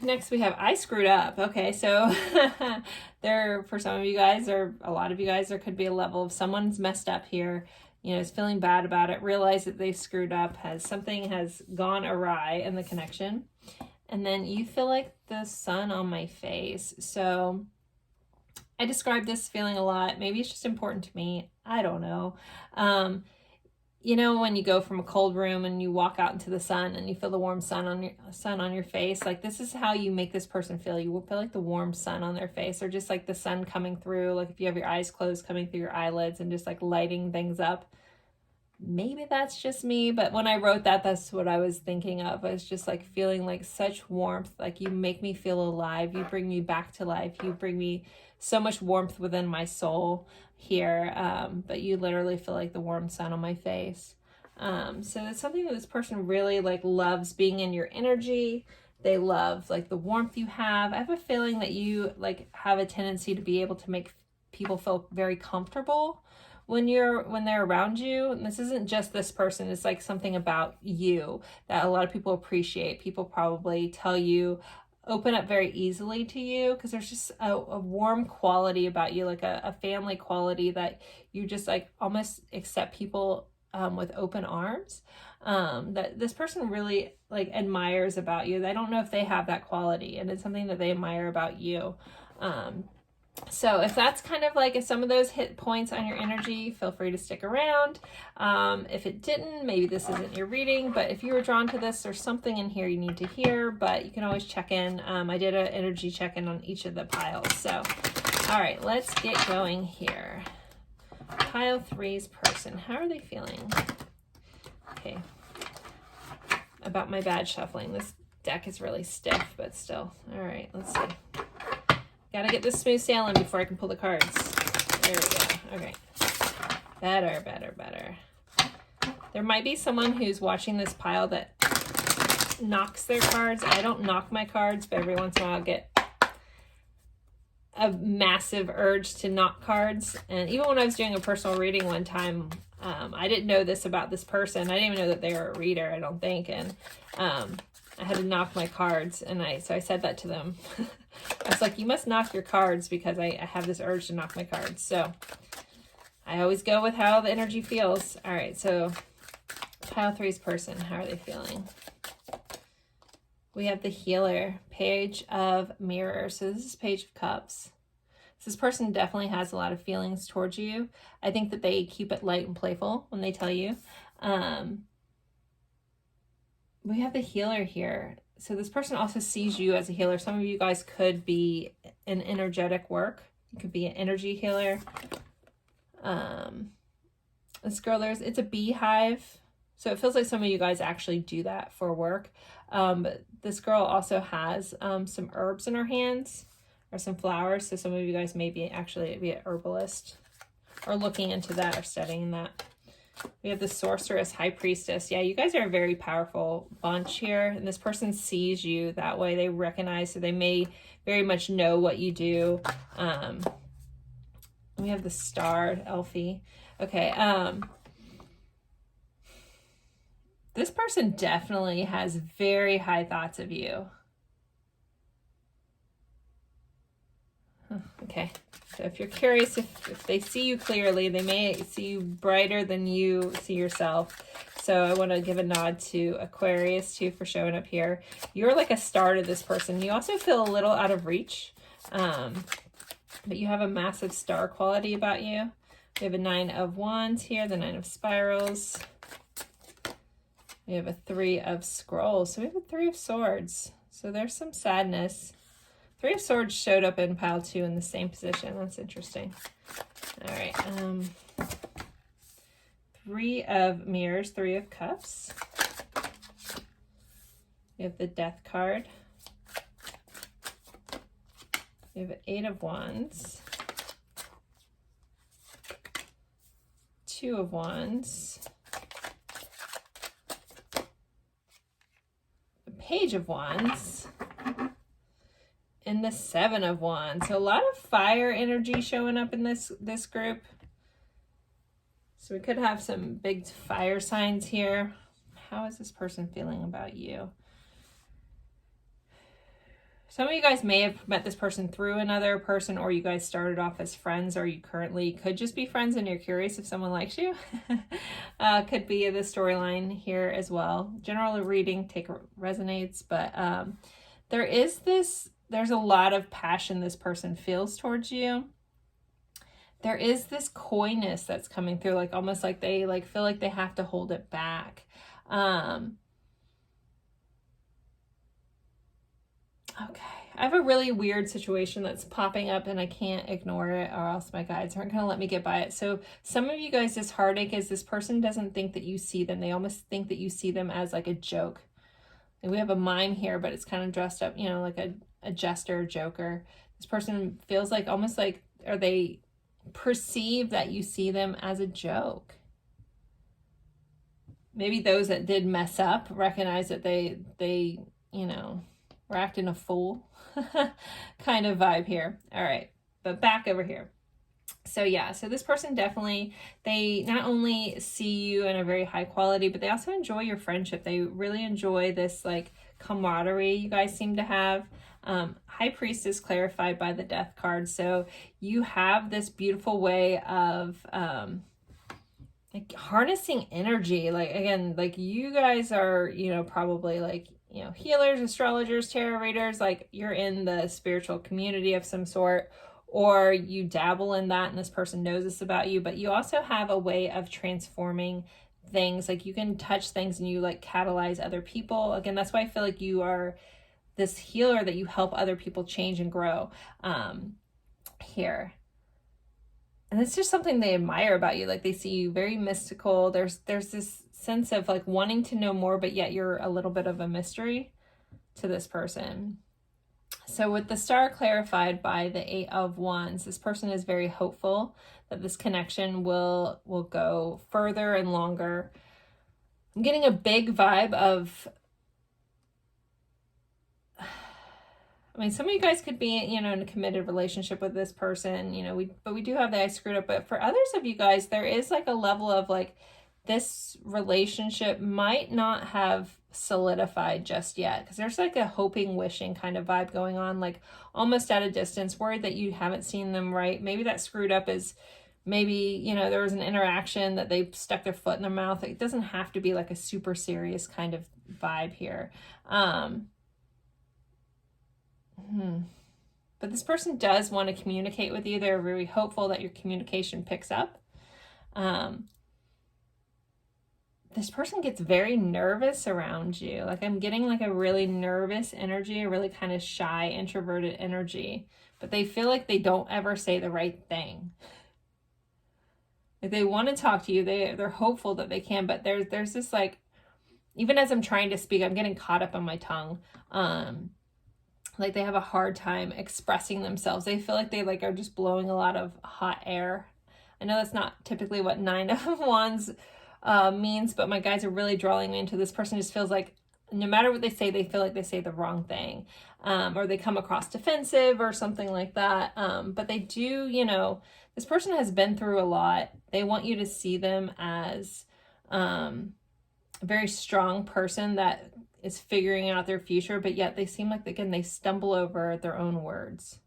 Next we have I screwed up. Okay, so there, for some of you guys, or a lot of you guys, there could be a level of someone's messed up here, you know, is feeling bad about it, realize that they screwed up, something has gone awry in the connection. And then you feel like the sun on my face. So I describe this feeling a lot. Maybe it's just important to me. I don't know. You know, when you go from a cold room and you walk out into the sun and you feel the warm sun on your face, like this is how you make this person feel. You will feel like the warm sun on their face, or just like the sun coming through, like if you have your eyes closed, coming through your eyelids and just like lighting things up. Maybe that's just me, but when I wrote that, that's what I was thinking of. I was just like feeling like such warmth, like you make me feel alive. You bring me back to life. You bring me so much warmth within my soul here, but you literally feel like the warm sun on my face. So it's something that this person really like loves being in your energy. They love like the warmth you have. I have a feeling that you like have a tendency to be able to make people feel very comfortable when they're around you. And this isn't just this person, it's like something about you that a lot of people appreciate. People probably tell you, open up very easily to you, because there's just a warm quality about you, like a family quality, that you just like almost accept people with open arms, that this person really like admires about you. I don't know if they have that quality, and it's something that they admire about you. So if that's kind of like, if some of those hit points on your energy, feel free to stick around. If it didn't, maybe this isn't your reading, but if you were drawn to this, there's something in here you need to hear, but you can always check in. I did an energy check-in on each of the piles. So, all right, let's get going here. Pile 3's person, how are they feeling? Okay. About my bad shuffling. This deck is really stiff, but still. All right, let's see. Gotta get this smooth sailing before I can pull the cards. There we go. Okay. Better, better, better. There might be someone who's watching this pile that knocks their cards. I don't knock my cards, but every once in a while I'll get a massive urge to knock cards. And even when I was doing a personal reading one time, I didn't know this about this person. I didn't even know that they were a reader, I don't think. And I had to knock my cards, and so I said that to them. I was like, you must knock your cards, because I have this urge to knock my cards. So I always go with how the energy feels. All right, so pile 3's person, how are they feeling? We have the healer, Page of Mirrors. So this is Page of Cups. So this person definitely has a lot of feelings towards you. I think that they keep it light and playful when they tell you. We have the healer here. So this person also sees you as a healer. Some of you guys could be an energetic work. You could be an energy healer. This girl, it's a beehive. So it feels like some of you guys actually do that for work. But this girl also has some herbs in her hands, or some flowers. So some of you guys may be actually be an herbalist, or looking into that, or studying that. We have the Sorceress, High Priestess. Yeah, you guys are a very powerful bunch here. And this person sees you that way. They recognize, so they may very much know what you do. We have the Star, Elfie. Okay. This person definitely has very high thoughts of you. Okay, so if you're curious, if they see you clearly, they may see you brighter than you see yourself. So I want to give a nod to Aquarius too for showing up here. You're like a star to this person. You also feel a little out of reach, but you have a massive star quality about you. We have a 9 of Wands here, the 9 of Spirals. We have a 3 of Scrolls. So we have a 3 of Swords. So there's some sadness. 3 of Swords showed up in pile 2 in the same position. That's interesting. All right. 3 of Mirrors, 3 of Cups. We have the Death card. We have an 8 of Wands. Two of Wands, the Page of Wands, and the Seven of Wands. So a lot of fire energy showing up in this group. So we could have some big fire signs here. How is this person feeling about you? Some of you guys may have met this person through another person, or you guys started off as friends, or you currently could just be friends and you're curious if someone likes you. Could be the storyline here as well. General reading, take resonates, but there's a lot of passion this person feels towards you. There is this coyness that's coming through, like almost like they feel like they have to hold it back. Okay, I have a really weird situation that's popping up and I can't ignore it, or else my guides aren't going to let me get by it. So some of you guys, this heartache is this person doesn't think that you see them. They almost think that you see them as like a joke. And we have a mime here, but it's kind of dressed up, you know, like a jester, joker. This person feels like almost like, or they perceive that you see them as a joke. Maybe those that did mess up recognize that they you know, we're acting a fool kind of vibe here. All right, but back over here. So yeah, so this person definitely, they not only see you in a very high quality, but they also enjoy your friendship. They really enjoy this like camaraderie you guys seem to have. High Priestess clarified by the Death card. So you have this beautiful way of like harnessing energy. Like again, like you guys are, you know, probably like, you know, healers, astrologers, tarot readers, like you're in the spiritual community of some sort, or you dabble in that and this person knows this about you, but you also have a way of transforming things. Like you can touch things and you like catalyze other people. Again, that's why I feel like you are this healer, that you help other people change and grow here. And it's just something they admire about you. Like they see you very mystical. There's this sense of like wanting to know more, but yet you're a little bit of a mystery to this person. So with the Star clarified by the Eight of Wands, this person is very hopeful that this connection will go further and longer. I'm getting a big vibe of, I mean, some of you guys could be, you know, in a committed relationship with this person, you know, we do have the I screwed up, but for others of you guys, there is like a level of like, this relationship might not have solidified just yet, because there's like a hoping, wishing kind of vibe going on, like almost at a distance, worried that you haven't seen them right. Maybe that screwed up is maybe, you know, there was an interaction that they stuck their foot in their mouth. It doesn't have to be like a super serious kind of vibe here. But this person does want to communicate with you. They're very hopeful that your communication picks up. This person gets very nervous around you. Like I'm getting like a really nervous energy, a really kind of shy, introverted energy, but they feel like they don't ever say the right thing. Like they want to talk to you. They're hopeful that they can, but there's this like, even as I'm trying to speak, I'm getting caught up on my tongue. Like they have a hard time expressing themselves. They feel like they like are just blowing a lot of hot air. I know that's not typically what Nine of Wands means, but my guides are really drawing me into this person. Just feels like no matter what they say, they feel like they say the wrong thing, or they come across defensive or something like that. But they do, you know, this person has been through a lot. They want you to see them as a very strong person that is figuring out their future, but yet they seem like, again, they stumble over their own words.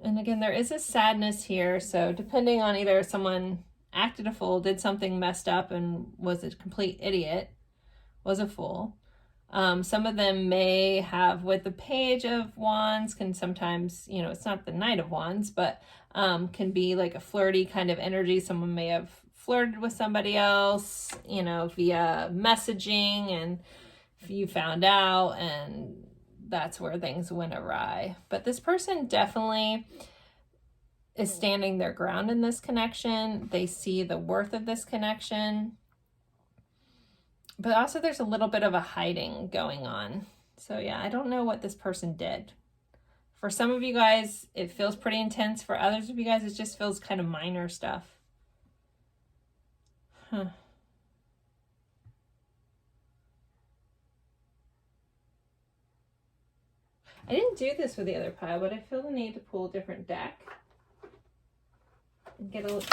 And again, there is a sadness here. So depending on either someone acted a fool, did something messed up and was a complete idiot, was a fool. Some of them may have, with the Page of Wands, can sometimes, you know, it's not the Knight of Wands, but can be like a flirty kind of energy. Someone may have flirted with somebody else, you know, via messaging, and you found out, and that's where things went awry. But this person definitely is standing their ground in this connection. They see the worth of this connection. But also there's a little bit of a hiding going on. So yeah, I don't know what this person did For some of you guys, it feels pretty intense. For others of you guys, it just feels kind of minor stuff. Huh. I didn't do this with the other pile, but I feel the need to pull a different deck and get a look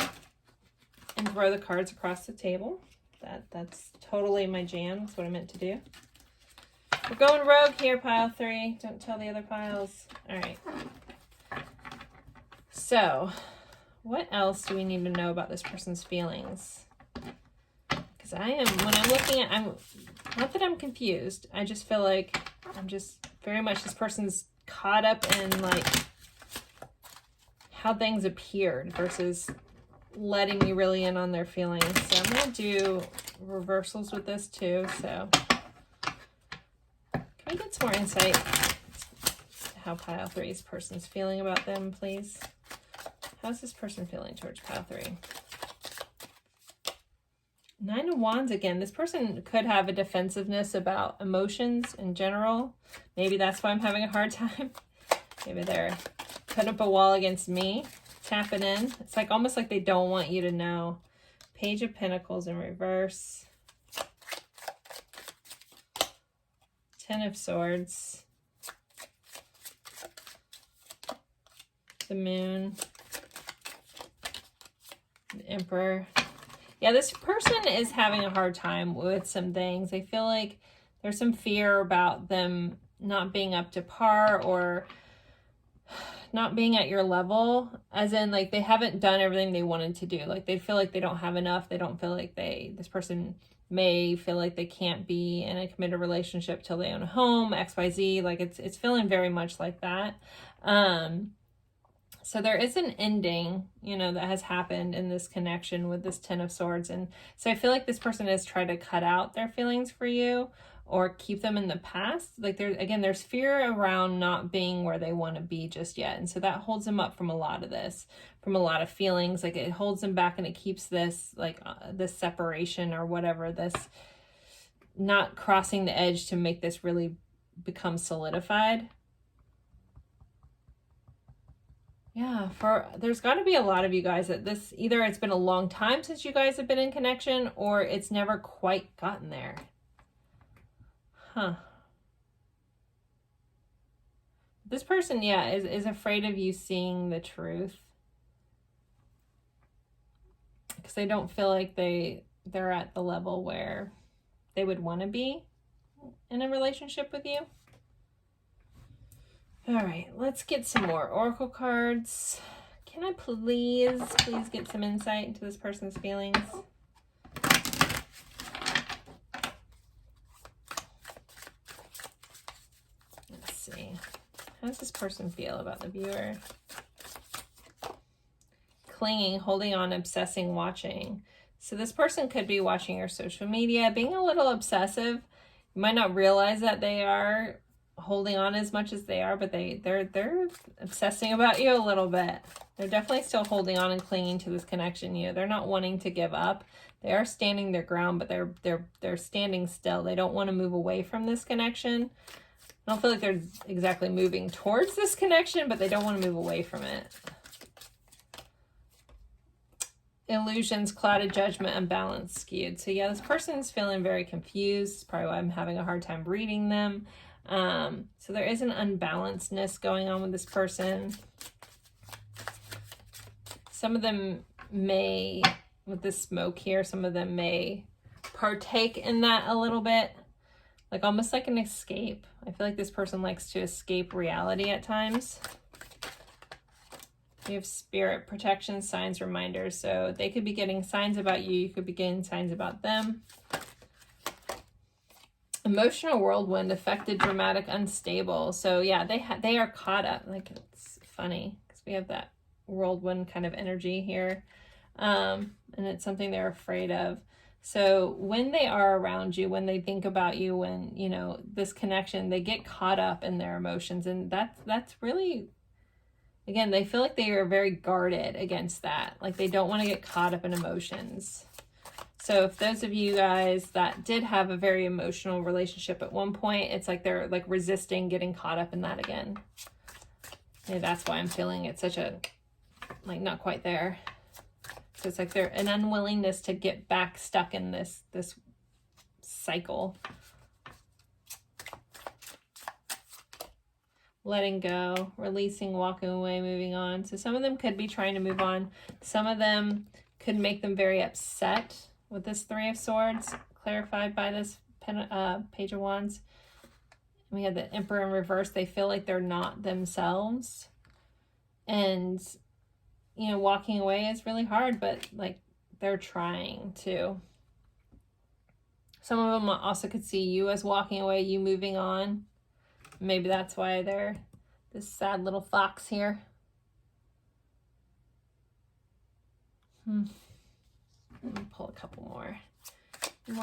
and throw the cards across the table. That's totally my jam. That's what I meant to do. We're going rogue here, pile 3. Don't tell the other piles. All right. So, what else do we need to know about this person's feelings? Because when I'm looking at, not that I'm confused. I just feel like I'm just very much, this person's caught up in like how things appeared versus letting me really in on their feelings. So I'm going to do reversals with this too. So can we get some more insight to how pile 3's person's feeling about them, please? How's this person feeling towards pile 3? 9 of Wands again. This person could have a defensiveness about emotions in general. Maybe that's why I'm having a hard time. Maybe they're putting up a wall against me, tapping in. It's like almost like they don't want you to know. Page of Pentacles in reverse. 10 of Swords. The Moon. The Emperor. Yeah, this person is having a hard time with some things. I feel like there's some fear about them not being up to par or not being at your level, as in like they haven't done everything they wanted to do. Like they feel like they don't have enough. They don't feel like this person may feel like they can't be in a committed relationship till they own a home, XYZ. Like it's feeling very much like that. So there is an ending, you know, that has happened in this connection with this 10 of Swords. And so I feel like this person has tried to cut out their feelings for you or keep them in the past. Like there's fear around not being where they want to be just yet. And so that holds them up from a lot of this, from a lot of feelings. Like it holds them back and it keeps this, like this separation or whatever, this not crossing the edge to make this really become solidified. Yeah, there's got to be a lot of you guys that this, either it's been a long time since you guys have been in connection or it's never quite gotten there. Huh. This person, yeah, is afraid of you seeing the truth. Because they don't feel like they're at the level where they would want to be in a relationship with you. All right, let's get some more oracle cards. Can I please get some insight into this person's feelings? Let's see. How does this person feel about the viewer? Clinging, holding on, obsessing, watching. So this person could be watching your social media, being a little obsessive. You might not realize that they are holding on as much as they are, but they're obsessing about you a little bit. They're definitely still holding on and clinging to this connection. You know, they're not wanting to give up. They are standing their ground, but they're standing still. They don't want to move away from this connection. I don't feel like they're exactly moving towards this connection, but they don't want to move away from it. Illusions, clouded judgment, unbalanced, skewed. So yeah, this person is feeling very confused. It's probably why I'm having a hard time reading them. So there is an unbalancedness going on with this person. Some of them may, with this smoke here, some of them may partake in that a little bit, like almost like an escape. I feel like this person likes to escape reality at times. You have spirit, protection, signs, reminders. So they could be getting signs about you. You could be getting signs about them. Emotional whirlwind, affected, dramatic, unstable. So yeah, they are caught up. Like, it's funny because we have that whirlwind kind of energy here. And it's something they're afraid of. So when they are around you, when they think about you, when, you know, this connection, they get caught up in their emotions. And that's really, again, they feel like they are very guarded against that. Like they don't want to get caught up in emotions. So if those of you guys that did have a very emotional relationship at one point, it's like they're like resisting getting caught up in that again. Maybe that's why I'm feeling it's such a, like, not quite there. So it's like an unwillingness to get back stuck in this cycle. Letting go, releasing, walking away, moving on. So some of them could be trying to move on. Some of them could make them very upset with this Three of Swords, clarified by this Page of Wands. We had the Emperor in reverse. They feel like they're not themselves. And, you know, walking away is really hard, but like they're trying to. Some of them also could see you as walking away, you moving on. Maybe that's why they're this sad little fox here. Let me pull a couple more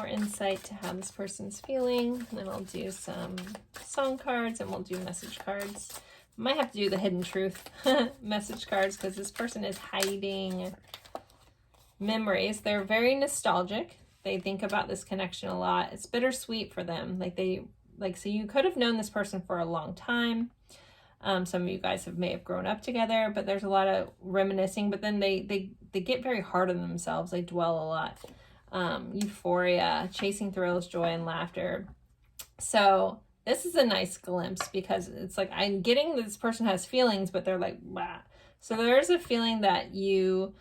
insight to how this person's feeling. And then I'll do some song cards and we'll do message cards. Might have to do the hidden truth message cards because this person is hiding memories. They're very nostalgic. They think about this connection a lot. It's bittersweet for them. So you could have known this person for a long time. Some of you guys may have grown up together, but there's a lot of reminiscing, but then they get very hard on themselves. They dwell a lot. Euphoria, chasing thrills, joy, and laughter. So this is a nice glimpse because it's like, I'm getting this person has feelings, but they're like, bah. So there's a feeling that you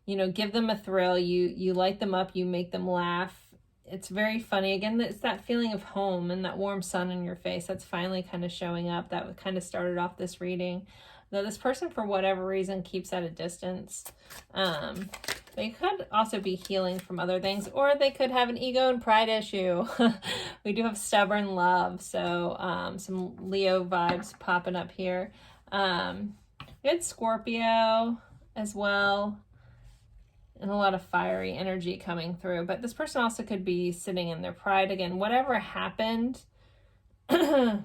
give them a thrill, you light them up, you make them laugh. It's very funny. Again, it's that feeling of home and that warm sun in your face that's finally kind of showing up. That kind of started off this reading. Though this person, for whatever reason, keeps at a distance. They could also be healing from other things, or they could have an ego and pride issue. We do have stubborn love, so some Leo vibes popping up here. We had Scorpio as well. And a lot of fiery energy coming through. But this person also could be sitting in their pride. Again, whatever happened, they,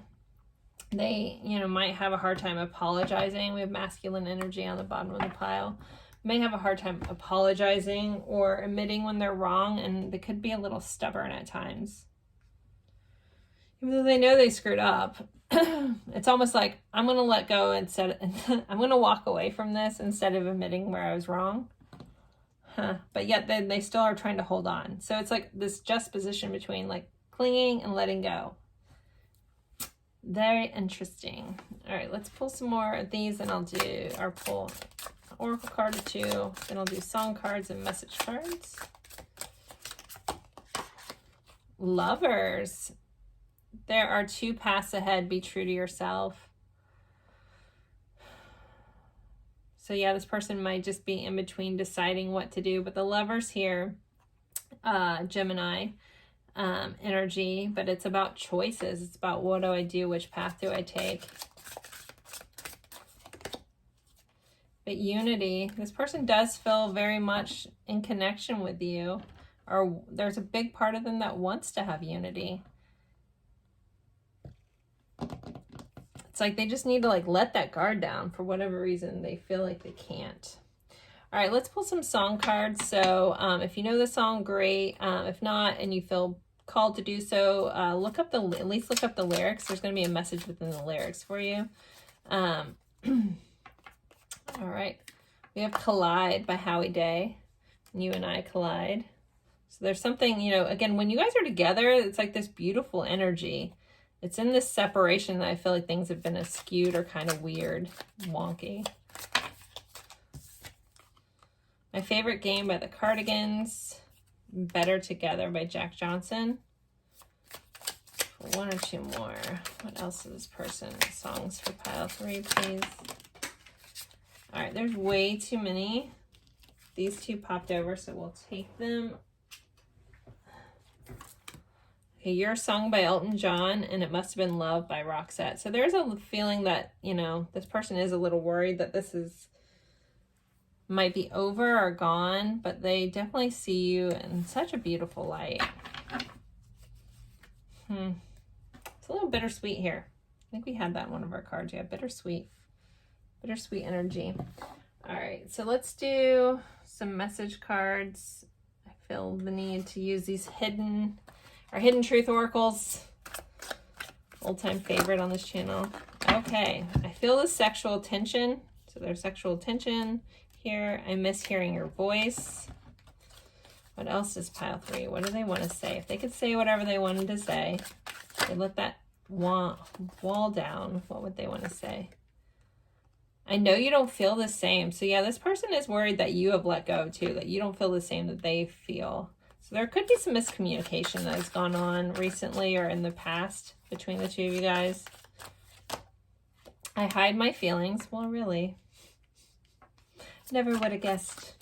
might have a hard time apologizing. We have masculine energy on the bottom of the pile. May have a hard time apologizing or admitting when they're wrong. And they could be a little stubborn at times. Even though they know they screwed up. It's almost like, I'm going to let go I'm going to walk away from this instead of admitting where I was wrong. But yet they still are trying to hold on. So it's like this juxtaposition between like clinging and letting go. Very interesting. All right, let's pull some more of these and I'll pull an oracle card or two. Then I'll do song cards and message cards. Lovers. There are 2 paths ahead. Be true to yourself. So yeah, this person might just be in between deciding what to do. But the Lovers here, Gemini energy, but it's about choices. It's about what do I do? Which path do I take? But unity, this person does feel very much in connection with you. Or there's a big part of them that wants to have unity. It's like they just need to let that guard down. For whatever reason, they feel like they can't. All right, let's pull some song cards. So if you know the song, great. If not, and you feel called to do so, at least look up the lyrics. There's going to be a message within the lyrics for you. All right, we have Collide by Howie Day. You and I collide. So there's something, again, when you guys are together, it's like this beautiful energy. It's in this separation that I feel like things have been skewed or kind of weird, wonky. My favorite game by the Cardigans, Better Together by Jack Johnson. One or two more. What else is this person? Songs for pile 3, please. All right, there's way too many. These 2 popped over, so we'll take them. Okay, Your Song by Elton John, and It Must Have Been Love by Roxette. So there's a feeling that, this person is a little worried that this might be over or gone, but they definitely see you in such a beautiful light. It's a little bittersweet here. I think we had that in one of our cards. Yeah, bittersweet energy. All right, so let's do some message cards. I feel the need to use these hidden truth oracles. Old time favorite on this channel. Okay, I feel the sexual tension. So there's sexual tension here. I miss hearing your voice. What else is pile 3? What do they want to say? If they could say whatever they wanted to say, they let that wall down, what would they want to say? I know you don't feel the same. So yeah, this person is worried that you have let go too, that you don't feel the same that they feel. So there could be some miscommunication that has gone on recently or in the past between the two of you guys. I hide my feelings. Well, really. Never would have guessed.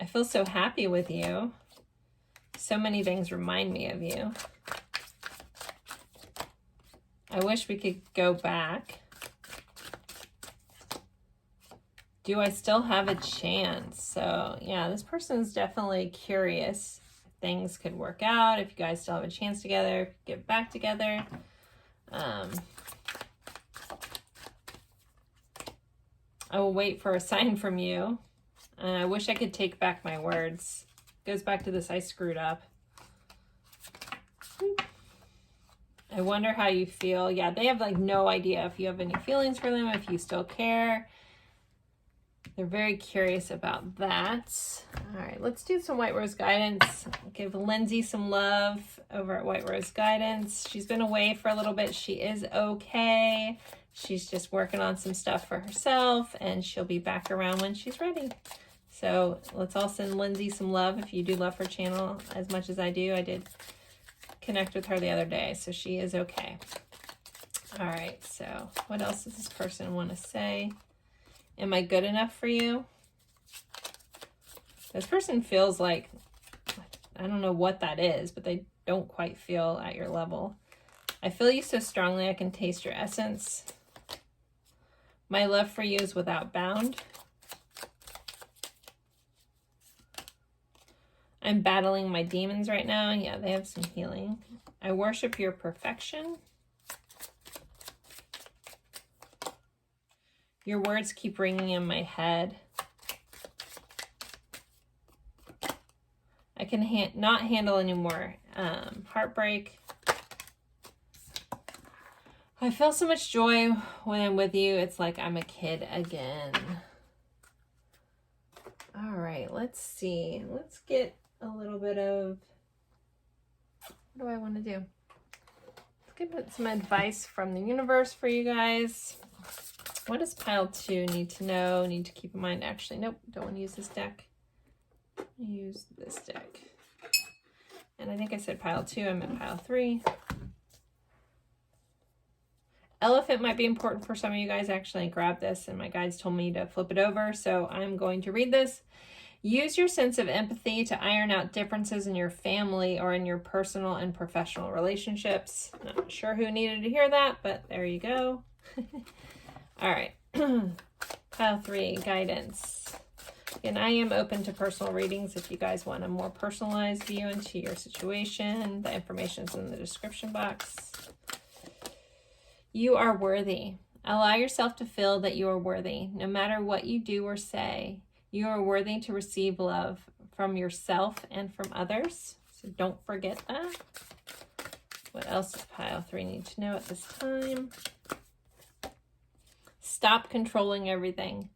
I feel so happy with you. So many things remind me of you. I wish we could go back. Do I still have a chance? So yeah, this person is definitely curious if things could work out, if you guys still have a chance together, get back together. I will wait for a sign from you. I wish I could take back my words. Goes back to this, I screwed up. I wonder how you feel. Yeah, they have like no idea if you have any feelings for them, if you still care. They're very curious about that. All right, let's do some White Rose guidance. Give Lindsay some love over at White Rose Guidance. She's been away for a little bit. She is okay. She's just working on some stuff for herself, and she'll be back around when she's ready. So let's all send Lindsay some love if you do love her channel as much as I do. I did connect with her the other day, so she is okay. All right, so what else does this person want to say? Am I good enough for you? This person feels like, I don't know what that is, but they don't quite feel at your level. I feel you so strongly, I can taste your essence. My love for you is without bound. I'm battling my demons right now. Yeah, they have some healing. I worship your perfection. Your words keep ringing in my head. I can not handle anymore. Heartbreak. I feel so much joy when I'm with you. It's like I'm a kid again. All right, let's see. Let's get a little bit of, what do I want to do? Let's get some advice from the universe for you guys. What does pile 2 need to know, need to keep in mind? Actually, nope, don't want to use this deck. Use this deck. And I think I said pile 2, I meant pile 3. Elephant might be important for some of you guys. Actually, I grabbed this and my guides told me to flip it over, so I'm going to read this. Use your sense of empathy to iron out differences in your family or in your personal and professional relationships. Not sure who needed to hear that, but there you go. All right, pile 3, guidance. And I am open to personal readings if you guys want a more personalized view into your situation. The information is in the description box. You are worthy. Allow yourself to feel that you are worthy. No matter what you do or say, you are worthy to receive love from yourself and from others. So don't forget that. What else does pile 3 need to know at this time? Stop controlling everything.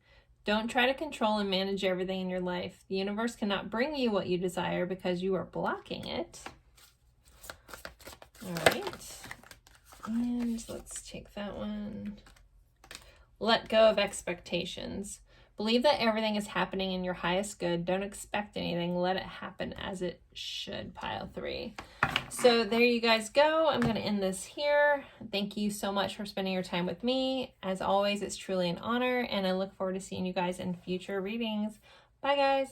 Don't try to control and manage everything in your life. The universe cannot bring you what you desire because you are blocking it. All right. And let's take that one. Let go of expectations. Believe that everything is happening in your highest good. Don't expect anything. Let it happen as it should, pile 3. So there you guys go. I'm going to end this here. Thank you so much for spending your time with me. As always, it's truly an honor, and I look forward to seeing you guys in future readings. Bye, guys.